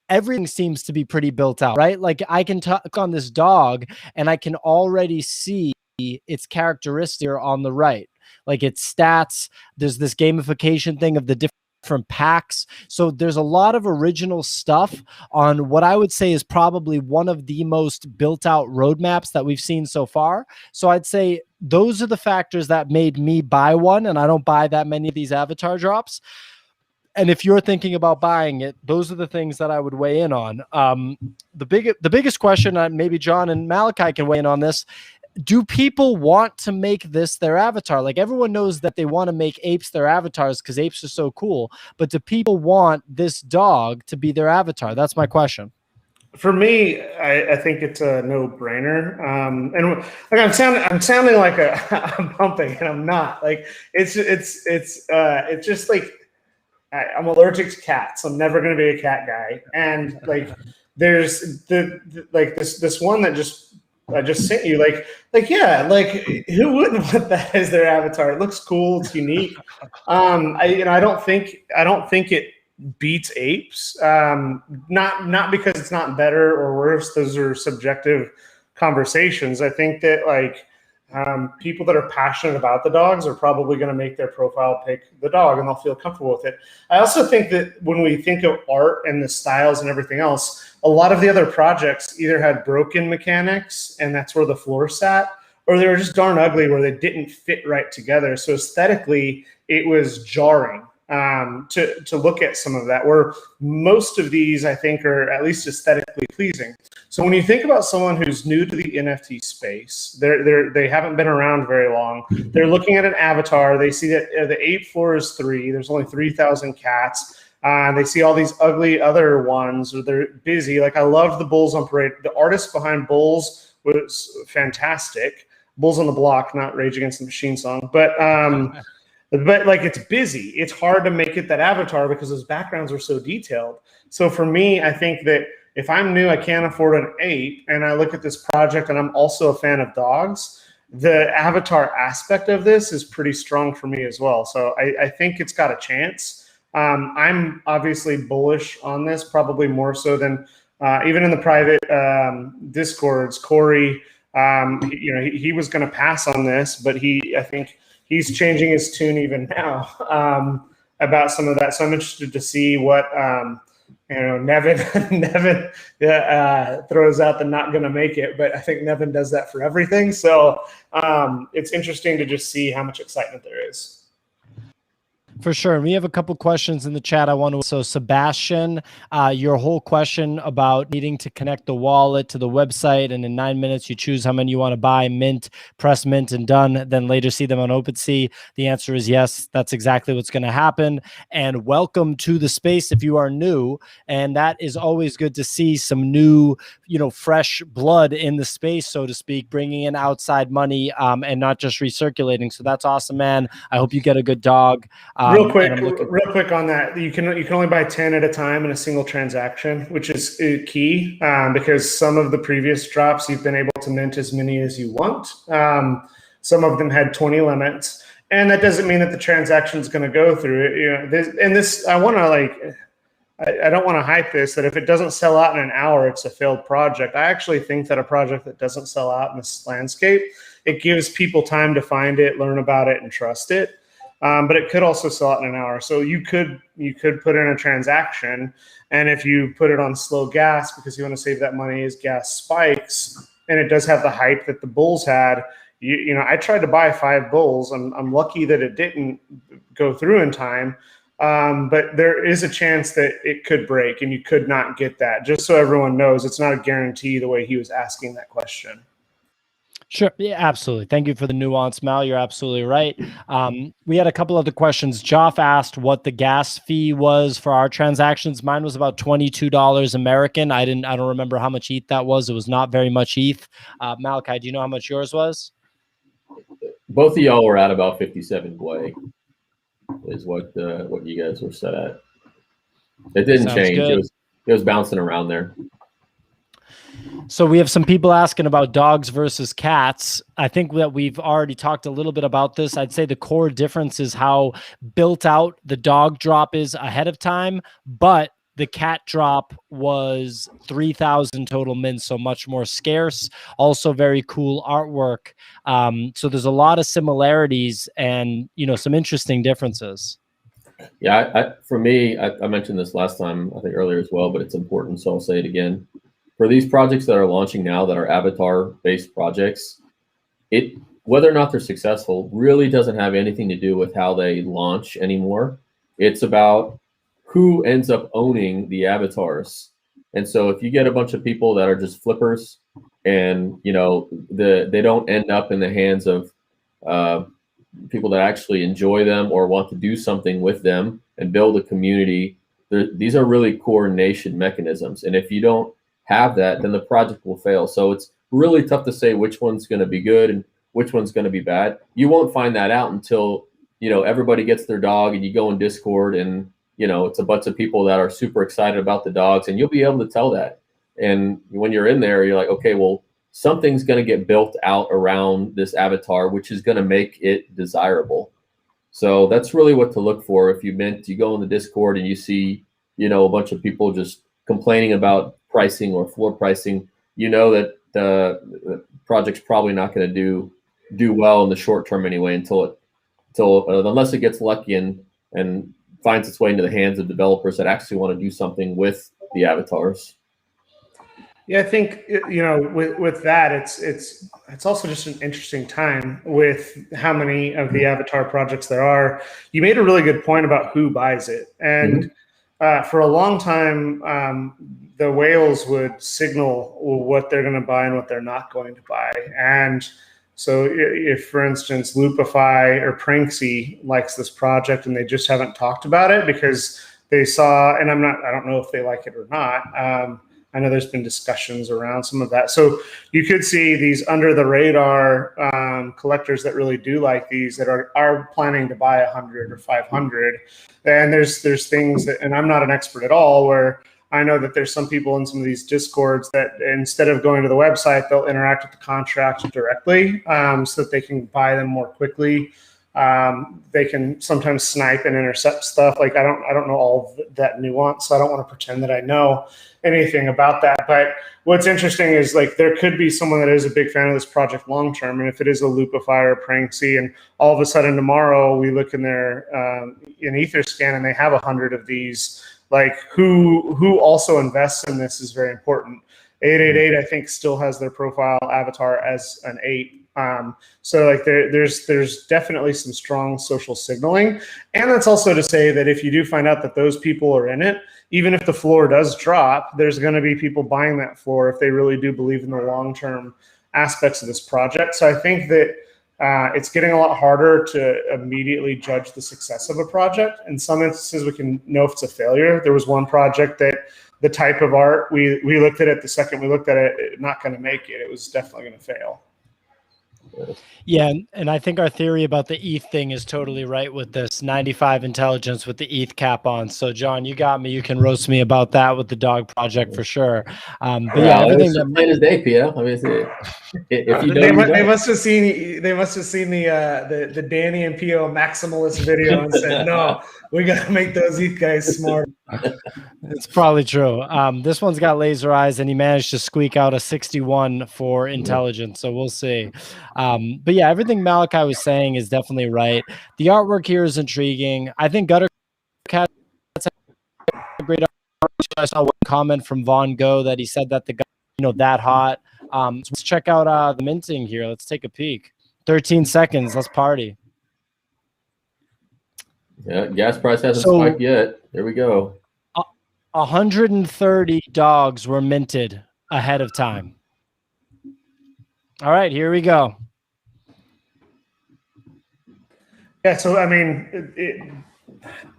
Everything seems to be pretty built out, right? Like I can talk on this dog and I can already see its characteristic on the right, like its stats. There's this gamification thing of the different packs. So there's a lot of original stuff on what I would say is probably one of the most built out roadmaps that we've seen so far. So I'd say those are the factors that made me buy one, and I don't buy that many of these avatar drops. And if you're thinking about buying it, those are the things that I would weigh in on. The biggest question, maybe John and Malachi can weigh in on this. Do people want to make this their avatar? Like, everyone knows that they want to make apes their avatars because apes are so cool. But do people want this dog to be their avatar? That's my question. For me, I think it's a no-brainer. And like I'm sounding like I'm pumping, and I'm not. Like it's just like I'm allergic to cats. I'm never going to be a cat guy. And like there's this one that I just sent you. Yeah, who wouldn't want that as their avatar? It looks cool. It's unique. I don't think it beats apes. Not because it's not better or worse. Those are subjective conversations. I think that people that are passionate about the dogs are probably going to make their profile pick the dog, and they'll feel comfortable with it. I also think that when we think of art and the styles and everything else, a lot of the other projects either had broken mechanics, and that's where the floor sat, or they were just darn ugly where they didn't fit right together. So aesthetically, it was jarring to look at some of that, where most of these I think are at least aesthetically pleasing. So when you think about someone who's new to the NFT space, they haven't been around very long. They're looking at an avatar. They see that the ape floor is 3. There's only 3,000 cats. They see all these ugly other ones, or they're busy. Like, I loved the Bulls on Parade. The artist behind Bulls was fantastic. Bulls on the Block, not Rage Against the Machine song, but it's busy. It's hard to make it that avatar because those backgrounds are so detailed. So for me, I think that if I'm new, I can't afford an ape, and I look at this project and I'm also a fan of dogs, the avatar aspect of this is pretty strong for me as well. So I think it's got a chance. I'm obviously bullish on this, probably more so than even in the private Discords. Corey, he was going to pass on this, but I think he's changing his tune even now about some of that. So I'm interested to see what Nevin Nevin throws out the not going to make it, but I think Nevin does that for everything. So it's interesting to just see how much excitement there is. For sure. And we have a couple questions in the chat. So Sebastian, your whole question about needing to connect the wallet to the website, and in 9 minutes you choose how many you want to buy, mint, press mint, and done, then later see them on OpenSea. The answer is yes, that's exactly what's going to happen. And welcome to the space if you are new. And that is always good to see some new, fresh blood in the space, so to speak, bringing in outside money and not just recirculating. So that's awesome, man. I hope you get a good dog. Real quick on that. You can only buy 10 at a time in a single transaction, which is key because some of the previous drops you've been able to mint as many as you want. Some of them had 20 limits, and that doesn't mean that the transaction is going to go through it. I want to I don't want to hype this, that if it doesn't sell out in an hour, it's a failed project. I actually think that a project that doesn't sell out in this landscape, it gives people time to find it, learn about it, and trust it. But it could also sell out in an hour. So you could put in a transaction, and if you put it on slow gas because you want to save that money as gas spikes, and it does have the hype that the bulls had. I tried to buy 5 bulls. I'm lucky that it didn't go through in time. But there is a chance that it could break, and you could not get that. Just so everyone knows, it's not a guarantee the way he was asking that question. Sure. Yeah, absolutely. Thank you for the nuance, Mal. You're absolutely right. We had a couple other questions. Joff asked what the gas fee was for our transactions. Mine was about $22 American. I don't remember how much ETH that was. It was not very much ETH. Malachi, do you know how much yours was? Both of y'all were at about 57 Gwei, is what you guys were set at. It didn't change. Good. It was bouncing around there. So we have some people asking about dogs versus cats. I think that we've already talked a little bit about this. I'd say the core difference is how built out the dog drop is ahead of time, but the cat drop was 3,000 total mints, so much more scarce. Also very cool artwork. So there's a lot of similarities and, some interesting differences. Yeah, for me, I mentioned this last time, I think earlier as well, but it's important, so I'll say it again. For these projects that are launching now that are avatar-based projects, whether or not they're successful really doesn't have anything to do with how they launch anymore. It's about who ends up owning the avatars. And so if you get a bunch of people that are just flippers and, they don't end up in the hands of people that actually enjoy them or want to do something with them and build a community, these are really coordination mechanisms. And if you don't have that, then the project will fail. So it's really tough to say which one's going to be good and which one's going to be bad. You won't find that out until, everybody gets their dog and you go in Discord and, it's a bunch of people that are super excited about the dogs, and you'll be able to tell that. And when you're in there, you're like, okay, well, something's going to get built out around this avatar, which is going to make it desirable. So that's really what to look for. If you go in the Discord and you see, a bunch of people just complaining about pricing or floor pricing, that the project's probably not going to do well in the short term anyway, unless it gets lucky and finds its way into the hands of developers that actually want to do something with the avatars. Yeah, I think with that, it's also just an interesting time with how many of the avatar projects there are. You made a really good point about who buys it, and for a long time, the whales would signal what they're going to buy and what they're not going to buy. And so if, for instance, Loopify or Pranksy likes this project and they just haven't talked about it because they saw, and I don't know if they like it or not. I know there's been discussions around some of that. So you could see these under the radar collectors that really do like these that are planning to buy 100 or 500. And there's things that, and I'm not an expert at all, where I know that there's some people in some of these Discords that instead of going to the website, they'll interact with the contract directly so that they can buy them more quickly. They can sometimes snipe and intercept stuff. Like I don't know all of that nuance, so I don't want to pretend that I know anything about that. But what's interesting is like there could be someone that is a big fan of this project long term, and if it is a Loopify or a Pranksy, and all of a sudden tomorrow we look in their in Etherscan and they have 100 of these, like who also invests in this is very important. 888, I think, still has their profile avatar as an 8. So like there's definitely some strong social signaling. And that's also to say that if you do find out that those people are in it, even if the floor does drop, there's going to be people buying that floor if they really do believe in the long-term aspects of this project. So I think that it's getting a lot harder to immediately judge the success of a project. In some instances, we can know if it's a failure. There was one project that the type of art, we looked at it the second we looked at it, not going to make it. It was definitely going to fail. Yeah, and I think our theory about the ETH thing is totally right with this 95 intelligence with the ETH cap on. So, John, you got me. You can roast me about that with the dog project for sure. But yeah, everything that plain as day, PL. I mean, if you know, they must have seen the Danny and Pio maximalist video and said, no, we got to make those ETH guys smart. It's probably true. This one's got laser eyes, and he managed to squeak out a 61 for intelligence. So we'll see. But yeah, everything Malachi was saying is definitely right. The artwork here is intriguing. I think Gutter Cat's a great art. I saw one comment from Von Go that he said that the guy, that hot. So let's check out the minting here. Let's take a peek. 13 seconds. Let's party. Yeah, gas price hasn't spiked yet. There we go. 130 dogs were minted ahead of time. All right, here we go. Yeah, so I mean,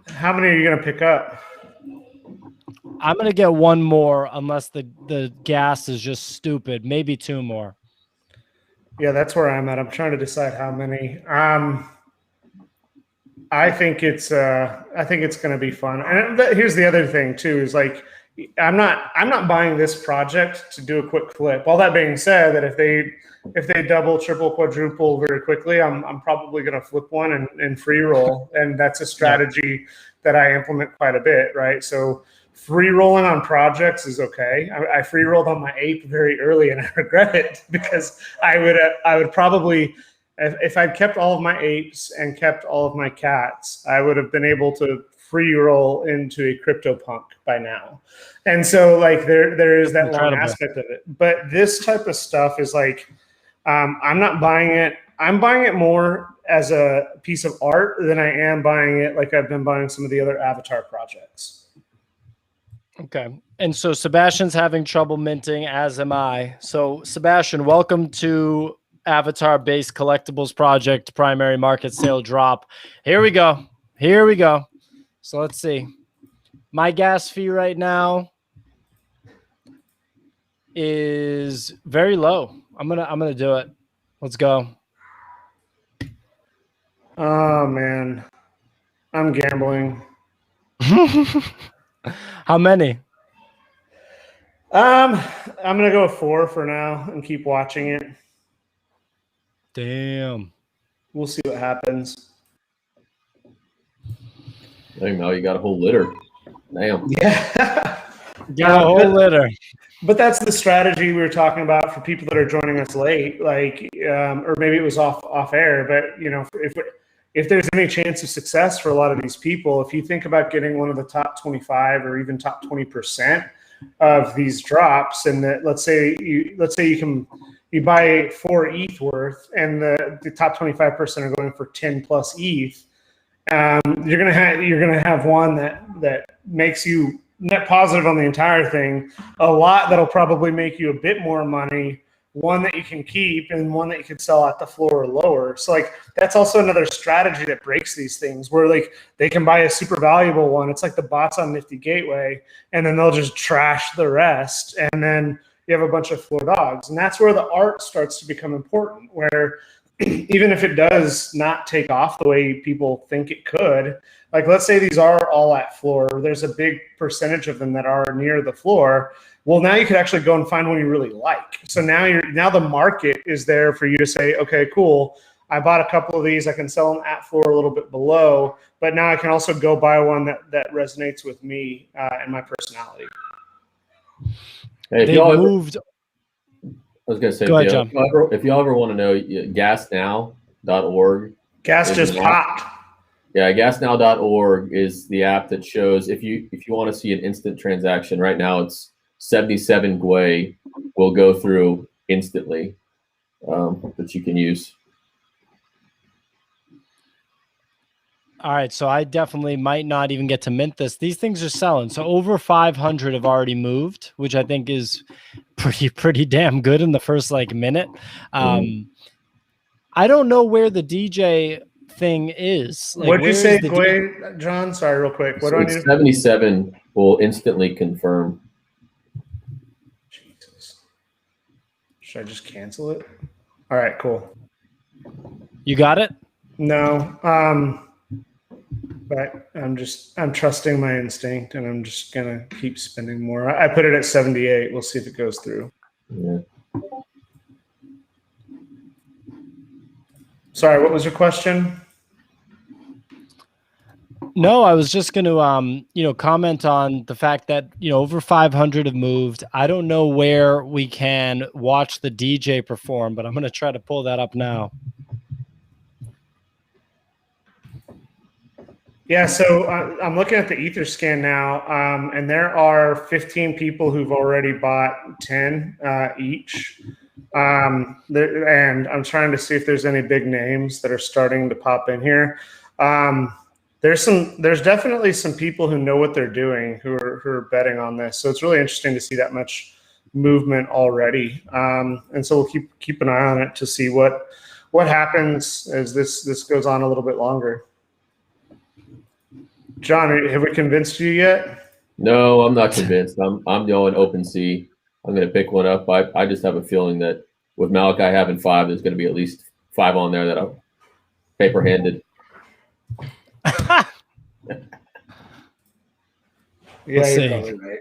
how many are you going to pick up? I'm going to get one more unless the gas is just stupid. Maybe 2 more. Yeah, that's where I'm at. I'm trying to decide how many. I think it's going to be fun. And here's the other thing too, is like, I'm not buying this project to do a quick flip. All that being said, that if they double, triple, quadruple very quickly, I'm probably going to flip one and free roll. And that's a strategy that I implement quite a bit, right? So free rolling on projects is okay. I free rolled on my ape very early and I regret it because I would probably, if I'd kept all of my apes and kept all of my cats, I would have been able to free roll into a CryptoPunk by now. And so like there is that long aspect of it. But this type of stuff is like, I'm not buying it. I'm buying it more as a piece of art than I am buying it like I've been buying some of the other avatar projects. Okay. And so Sebastian's having trouble minting, as am I. So Sebastian, welcome to avatar-based collectibles project primary market sale drop. Here we go. So let's see. My gas fee right now is very low. I'm gonna do it. Let's go. Oh man, I'm gambling. How many? I'm gonna go 4 for now and keep watching it. Damn. We'll see what happens. I know you got a whole litter. Damn. Yeah. Got a whole litter. But that's the strategy we were talking about for people that are joining us late, like, or maybe it was off air. But if there's any chance of success for a lot of these people, if you think about getting one of the top 25 or even top 20% of these drops, and that let's say you buy 4 ETH worth, and the top 25% are going for 10 plus ETH. You're gonna have one that makes you net positive on the entire thing, a lot that'll probably make you a bit more money, one that you can keep, and one that you can sell at the floor or lower. So like that's also another strategy that breaks these things, where like they can buy a super valuable one. It's like the bots on Nifty Gateway, and then they'll just trash the rest, and then you have a bunch of floor dogs. And that's where the art starts to become important, where even if it does not take off the way people think it could, like let's say these are all at floor, there's a big percentage of them that are near the floor. Well, now you could actually go and find one you really like. So now the market is there for you to say, okay, cool. I bought a couple of these. I can sell them at floor a little bit below, but now I can also go buy one that resonates with me and my personality. Hey, They moved. I was going to say, Go ahead, John. if y'all ever want to know, gasnow.org. Gas just popped. Yeah, gasnow.org is the app that shows if you want to see an instant transaction. Right now, it's 77 Gwei will go through instantly that you can use. All right, so I definitely might not even get to mint this. These things are selling. So over 500 have already moved, which I think is pretty damn good in the first like minute. I don't know where the DJ thing is. Like, what did you say, the Gwei, John? Sorry, real quick. What do I need? 77 will instantly confirm. Jesus. Should I just cancel it? All right, cool. You got it? No. But I'm trusting my instinct, and I'm just gonna keep spending more. I put it at 78. We'll see if it goes through. Yeah. Sorry, what was your question? No, I was just going to, comment on the fact that, over 500 have moved. I don't know where we can watch the DJ perform, but I'm going to try to pull that up now. Yeah, so I'm looking at the Etherscan now, and there are 15 people who've already bought 10 each. And I'm trying to see if there's any big names that are starting to pop in here. There's definitely some people who know what they're doing who are betting on this. So it's really interesting to see that much movement already. And so we'll keep an eye on it to see what happens as this goes on a little bit longer. John, have we convinced you yet? No, I'm not convinced. I'm going OpenSea. I'm going to pick one up. I just have a feeling that with Malachi having 5, there's going to be at least 5 on there that I'm paper-handed. Yeah, you're probably right.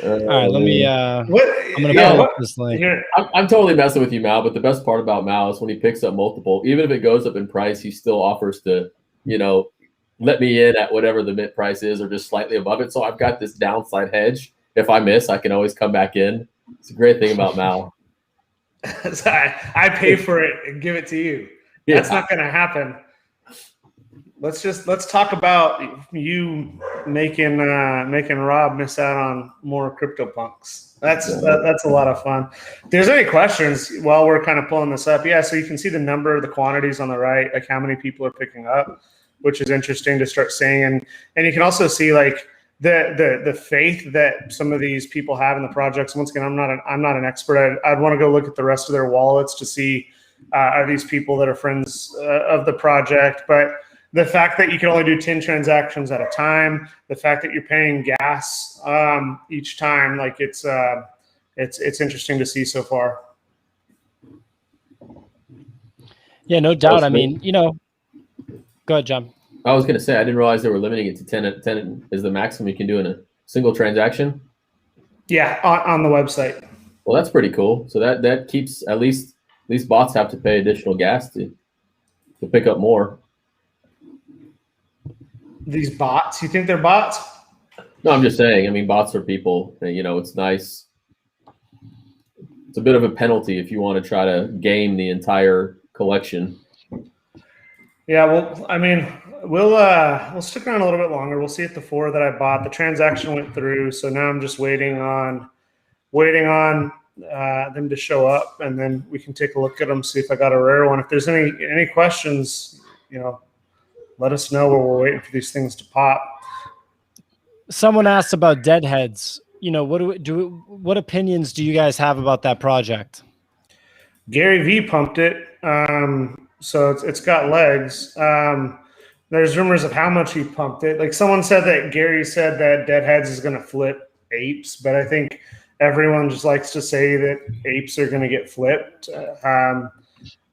All right, let me. I'm going to pull up this link. I'm totally messing with you, Mal. But the best part about Mal is when he picks up multiple, even if it goes up in price, he still offers to, let me in at whatever the mint price is or just slightly above it. So I've got this downside hedge. If I miss, I can always come back in. It's a great thing about Mal. I pay for it and give it to you. Yeah. That's not going to happen. Let's talk about you making Rob miss out on more CryptoPunks. That's a lot of fun. If there's any questions while we're kind of pulling this up, yeah. So you can see the number of the quantities on the right, like how many people are picking up, which is interesting to start seeing, and you can also see like the faith that some of these people have in the projects. Once again, I'm not an expert. I'd want to go look at the rest of their wallets to see are these people that are friends of the project, but. The fact that you can only do 10 transactions at a time, the fact that you're paying gas each time, like it's interesting to see so far. Yeah, no doubt. I mean, go ahead, John. I was going to say, I didn't realize they were limiting it to 10. 10 is the maximum you can do in a single transaction. Yeah, on the website. Well, that's pretty cool. So that keeps at least bots have to pay additional gas to pick up more. These bots? You think they're bots? No, I'm just saying. I mean, bots are people. It's nice. It's a bit of a penalty if you want to try to game the entire collection. Yeah, well, I mean, we'll stick around a little bit longer. We'll see if the 4 that I bought, the transaction went through. So now I'm just waiting on them to show up, and then we can take a look at them, see if I got a rare one. If there's any questions, let us know while we're waiting for these things to pop. Someone asked about deadheads. What opinions do you guys have about that project? Gary V pumped it, so it's got legs. There's rumors of how much he pumped it. Like someone said that Gary said that deadheads is going to flip apes, but I think everyone just likes to say that apes are going to get flipped.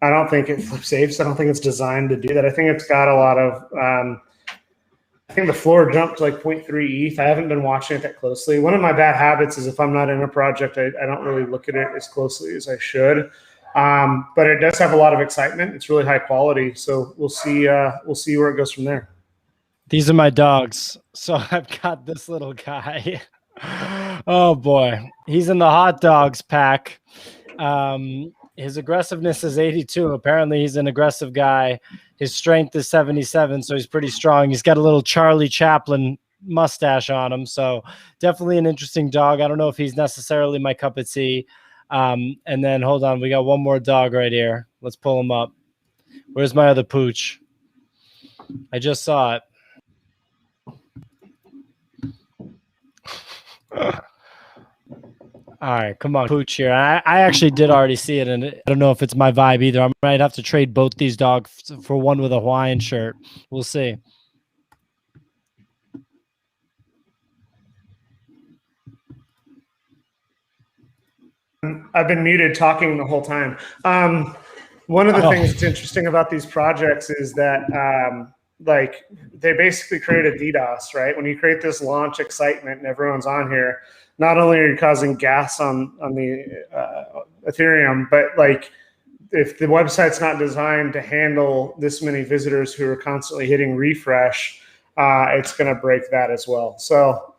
I don't think it flips apes. I don't think it's designed to do that. I think it's got a lot of I think the floor jumped to like 0.3 ETH. I haven't been watching it that closely. One of my bad habits is if I'm not in a project, I don't really look at it as closely as I should. But it does have a lot of excitement. It's really high quality. So we'll see where it goes from there. These are my dogs. So I've got this little guy. Oh boy. He's in the hot dogs pack. His aggressiveness is 82. Apparently he's an aggressive guy. His strength is 77, so he's pretty strong. He's got a little Charlie Chaplin mustache on him, so definitely an interesting dog. I don't know if he's necessarily my cup of tea. And then hold on, we got one more dog right here. Let's pull him up. Where's my other pooch? I just saw it. All right, come on, pooch here. I actually did already see it, and I don't know if it's my vibe either. I might have to trade both these dogs for one with a Hawaiian shirt. We'll see. I've been muted talking the whole time. One of the things that's interesting about these projects is that like they basically create a DDoS, right? When you create this launch excitement and everyone's on here, not only are you causing gas on the Ethereum, but like if the website's not designed to handle this many visitors who are constantly hitting refresh, it's going to break that as well. So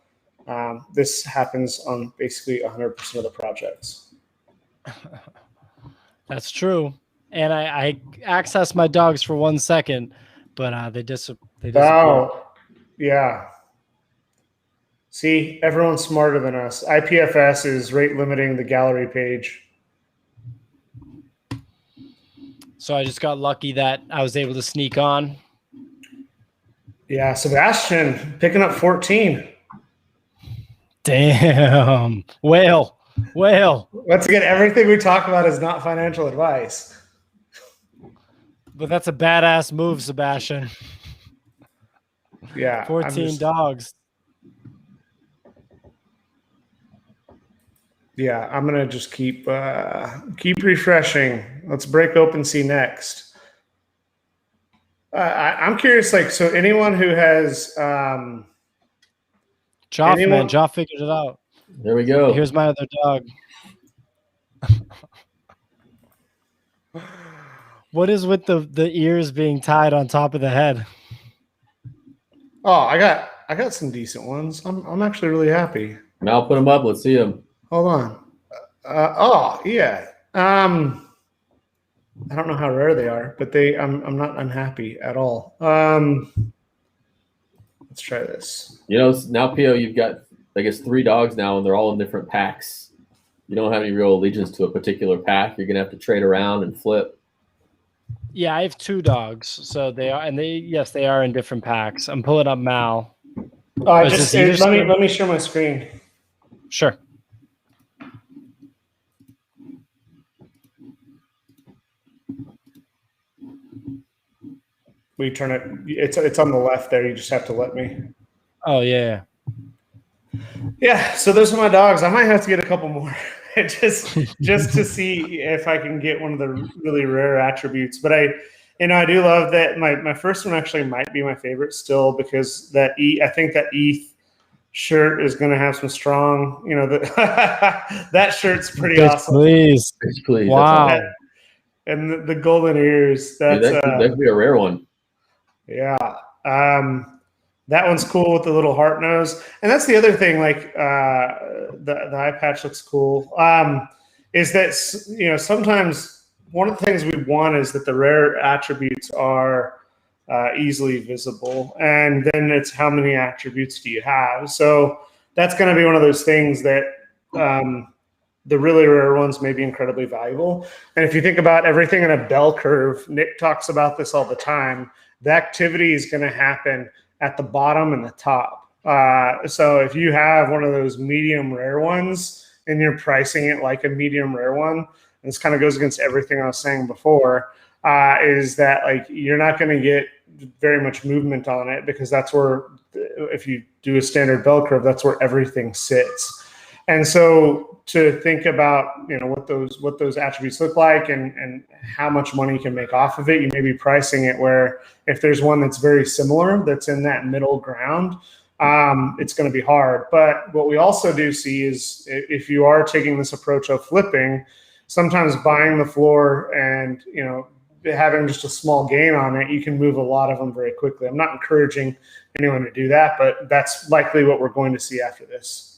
this happens on basically 100% of the projects. That's true. And I accessed my dogs for 1 second, but they disappeared. Oh, yeah. See, everyone's smarter than us. IPFS is rate limiting the gallery page. So I just got lucky that I was able to sneak on. Yeah, Sebastian picking up 14. Damn. Whale. Once again, everything we talk about is not financial advice. But that's a badass move, Sebastian. Yeah. 14 dogs. Yeah, I'm gonna just keep refreshing. Let's break OpenSea next. I'm curious, like, so anyone who has Joff, man, Joff figured it out. There we go. Here's my other dog. What is with the ears being tied on top of the head? Oh, I got some decent ones. I'm actually really happy. Mal, put them up. Let's see them. Hold on. Oh yeah. I don't know how rare they are, but I'm not unhappy at all. Let's try this. You know, now Pio, you've got I guess 3 dogs now, and they're all in different packs. You don't have any real allegiance to a particular pack. You're gonna have to trade around and flip. Yeah, I have 2 dogs, so they are, and yes, they are in different packs. I'm pulling up Mal. Let me share my screen. Sure. We turn it. It's on the left there. You just have to let me. Oh yeah. Yeah. So those are my dogs. I might have to get a couple more, just to see if I can get one of the really rare attributes. But I do love that. My first one actually might be my favorite still, because I think that ETH shirt is going to have some strong. You know, that shirt's pretty awesome. Please. Wow. And the golden ears. That could be a rare one. Yeah. That one's cool with the little heart nose. And that's the other thing, like the eye patch looks cool. Is that, you know, sometimes one of the things we want is that the rare attributes are easily visible. And then it's how many attributes do you have? So that's going to be one of those things that the really rare ones may be incredibly valuable. And if you think about everything in a bell curve, Nick talks about this all the time, the activity is going to happen at the bottom and the top. So if you have one of those medium rare ones and you're pricing it like a medium rare one, and this kind of goes against everything I was saying before, is that like you're not going to get very much movement on it, because that's where, if you do a standard bell curve, that's where everything sits. And so to think about, you know, what those attributes look like and how much money you can make off of it, you may be pricing it where if there's one that's very similar, that's in that middle ground, it's going to be hard. But what we also do see is if you are taking this approach of flipping, sometimes buying the floor and, you know, having just a small gain on it, you can move a lot of them very quickly. I'm not encouraging anyone to do that, but that's likely what we're going to see after this.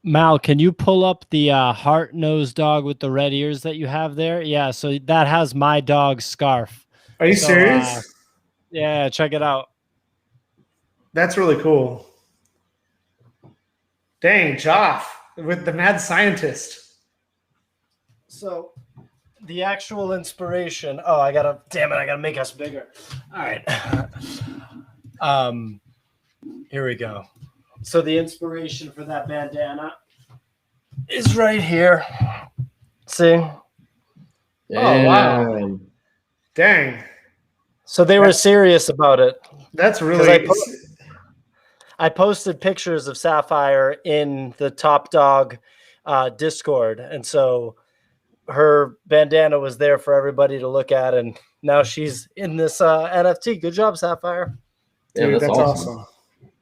Mal, can you pull up the heart-nosed dog with the red ears that you have there? Yeah, so that has my dog's scarf. Are you So, serious? Yeah, check it out. That's really cool. Dang, Joff with the mad scientist. So the actual inspiration. Oh, I gotta make us bigger. All right. Here we go. So the inspiration for that bandana is right here. See? Oh, wow. Dang. So they were serious about it. That's really... I posted pictures of Sapphire in the Top Dog Discord. And so her bandana was there for everybody to look at. And now she's in this NFT. Good job, Sapphire. Yeah, dude, that's awesome.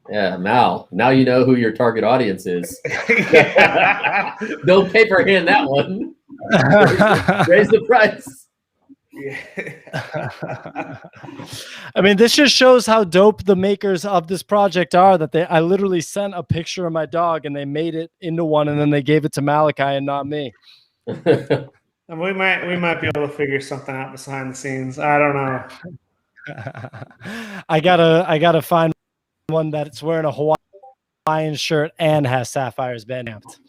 Yeah, now you know who your target audience is. Don't paper hand that one. Raise the price. Yeah. I mean, this just shows how dope the makers of this project are. That I literally sent a picture of my dog and they made it into one, and then they gave it to Malachi and not me. And we might be able to figure something out behind the scenes. I don't know. I gotta find one that's wearing a Hawaiian shirt and has Sapphire's band amped.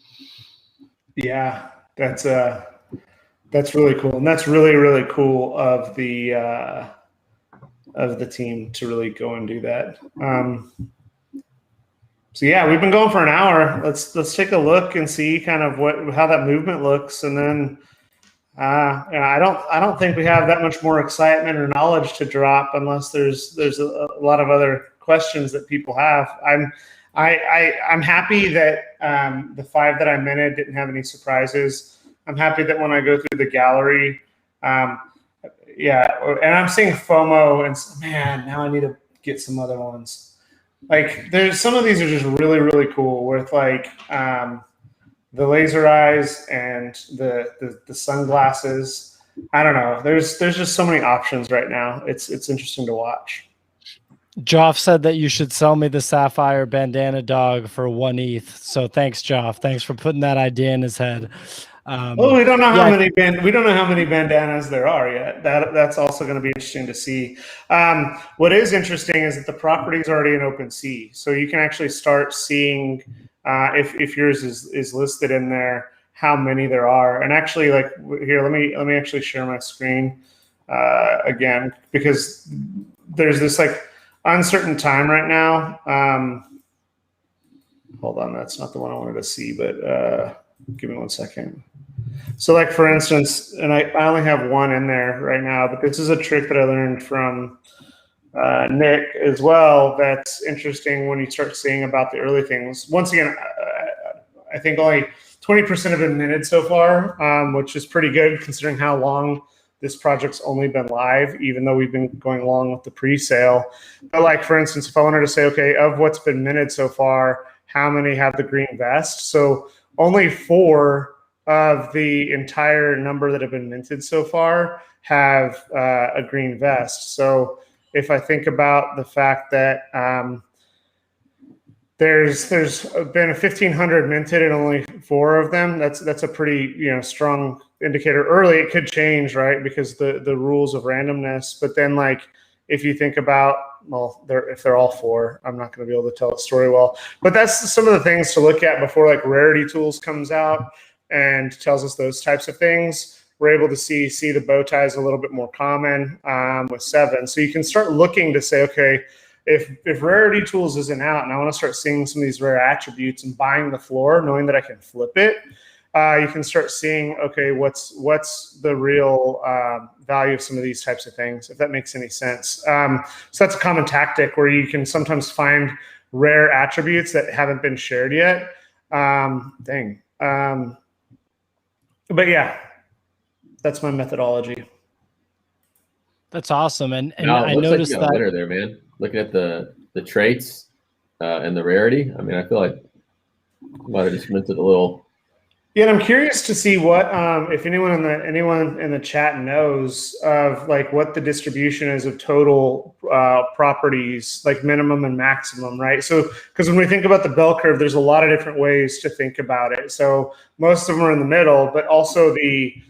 Yeah, that's really cool, and that's really cool of the team to really go and do that. So yeah, we've been going for an hour. Let's take a look and see kind of how that movement looks, and then I don't think we have that much more excitement or knowledge to drop unless there's a lot of other questions that people have. I'm happy that the 5 that I minted didn't have any surprises. I'm happy that when I go through the gallery, yeah, and I'm seeing FOMO, and man, now I need to get some other ones. Like there's some of these are just really cool with like the laser eyes and the sunglasses. I don't know. There's just so many options right now. It's interesting to watch. Joff said that you should sell me the Sapphire bandana dog for 1 ETH. So thanks, Joff. Thanks for putting that idea in his head. We don't know how many bandanas there are yet. That's also going to be interesting to see. What is interesting is that the property is already in OpenSea, so you can actually start seeing if yours is listed in there, how many there are. And actually, like here, let me actually share my screen again, because there's this like uncertain time right now. Hold on, that's not the one I wanted to see, but give me 1 second. So like for instance, and I only have one in there right now, but this is a trick that I learned from Nick as well. That's interesting when you start seeing about the early things. Once again, I think only 20% have been minted so far, which is pretty good considering how long this project's only been live, even though we've been going along with the pre-sale. But like for instance, if I wanted to say, okay, of what's been minted so far, how many have the green vest? So only 4 of the entire number that have been minted so far have a green vest. So if I think about the fact that there's been 1,500 minted and only 4 of them, that's a pretty strong indicator. Early it could change, right, because the rules of randomness. But then like if you think about, well, if they're all 4, I'm not going to be able to tell the story well. But that's some of the things to look at before like Rarity Tools comes out and tells us those types of things. We're able to see the bow tie is a little bit more common with 7. So you can start looking to say, okay, if Rarity Tools isn't out and I want to start seeing some of these rare attributes and buying the floor, knowing that I can flip it, you can start seeing, okay, what's the real value of some of these types of things, if that makes any sense. So that's a common tactic where you can sometimes find rare attributes that haven't been shared yet. But yeah, that's my methodology. That's awesome. And no, I noticed like you got a winner there, man. Looking at the traits and the rarity. I mean, I feel like I might have just minted a little. Yeah, and I'm curious to see what if anyone in the chat knows of like what the distribution is of total properties, like minimum and maximum, right? So because when we think about the bell curve, there's a lot of different ways to think about it. So most of them are in the middle, but also the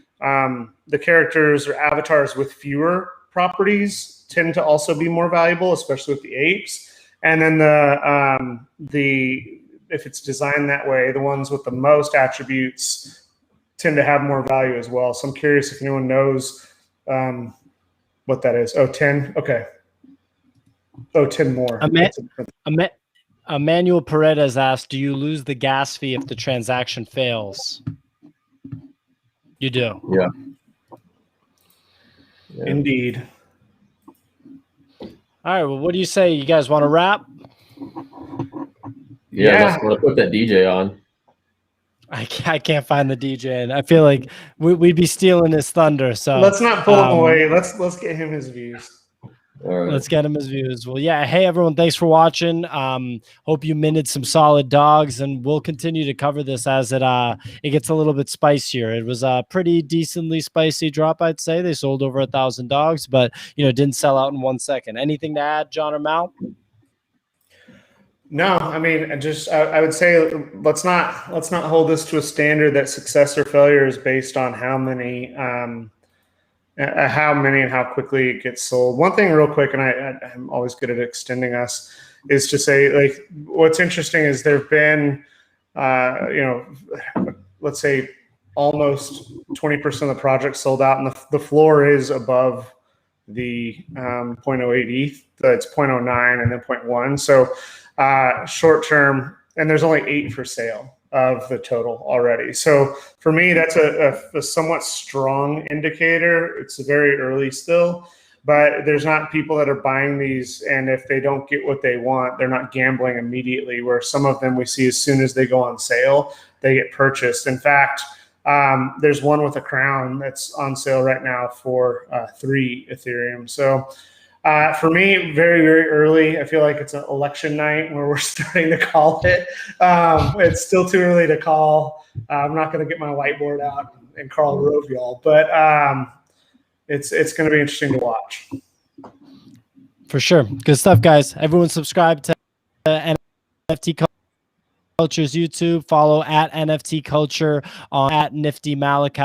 characters or avatars with fewer properties tend to also be more valuable, especially with the apes. And then if it's designed that way, the ones with the most attributes tend to have more value as well. So I'm curious if anyone knows what that is. Oh, 10. Okay. Oh, 10 more. Emmanuel Paredes asked, do you lose the gas fee if the transaction fails? You do. Yeah. Indeed. All right. Well, what do you say? You guys want to wrap? Yeah. Let's want to put that DJ on. I can't find the DJ, and I feel like we'd be stealing his thunder. So let's not pull him away. Let's get him his views. All right. Let's get him his views. Well, yeah. Hey, everyone. Thanks for watching. Hope you minted some solid dogs, and we'll continue to cover this as it gets a little bit spicier. It was a pretty decently spicy drop, I'd say. They sold over 1,000 dogs, but didn't sell out in 1 second. Anything to add, John or Mal? No, I mean, I would say let's not hold this to a standard that success or failure is based on how many and how quickly it gets sold. One thing real quick, and I'm always good at extending us, is to say, like, what's interesting is there've been let's say almost 20% of the projects sold out, and the floor is above the 0.08 ETH. It's 0.09 and then 0.1. So short term, and there's only 8 for sale of the total already. So for me, that's a somewhat strong indicator. It's very early still, but there's not people that are buying these, and if they don't get what they want, they're not gambling immediately, where some of them we see as soon as they go on sale, they get purchased. In fact, there's one with a crown that's on sale right now for 3 Ethereum. So for me, very, very early. I feel like it's an election night where we're starting to call it. It's still too early to call. I'm not going to get my whiteboard out and call rove y'all, but it's going to be interesting to watch. For sure. Good stuff, guys. Everyone subscribe to NFT Culture's YouTube. Follow at NFT Culture on @Nifty Malachi.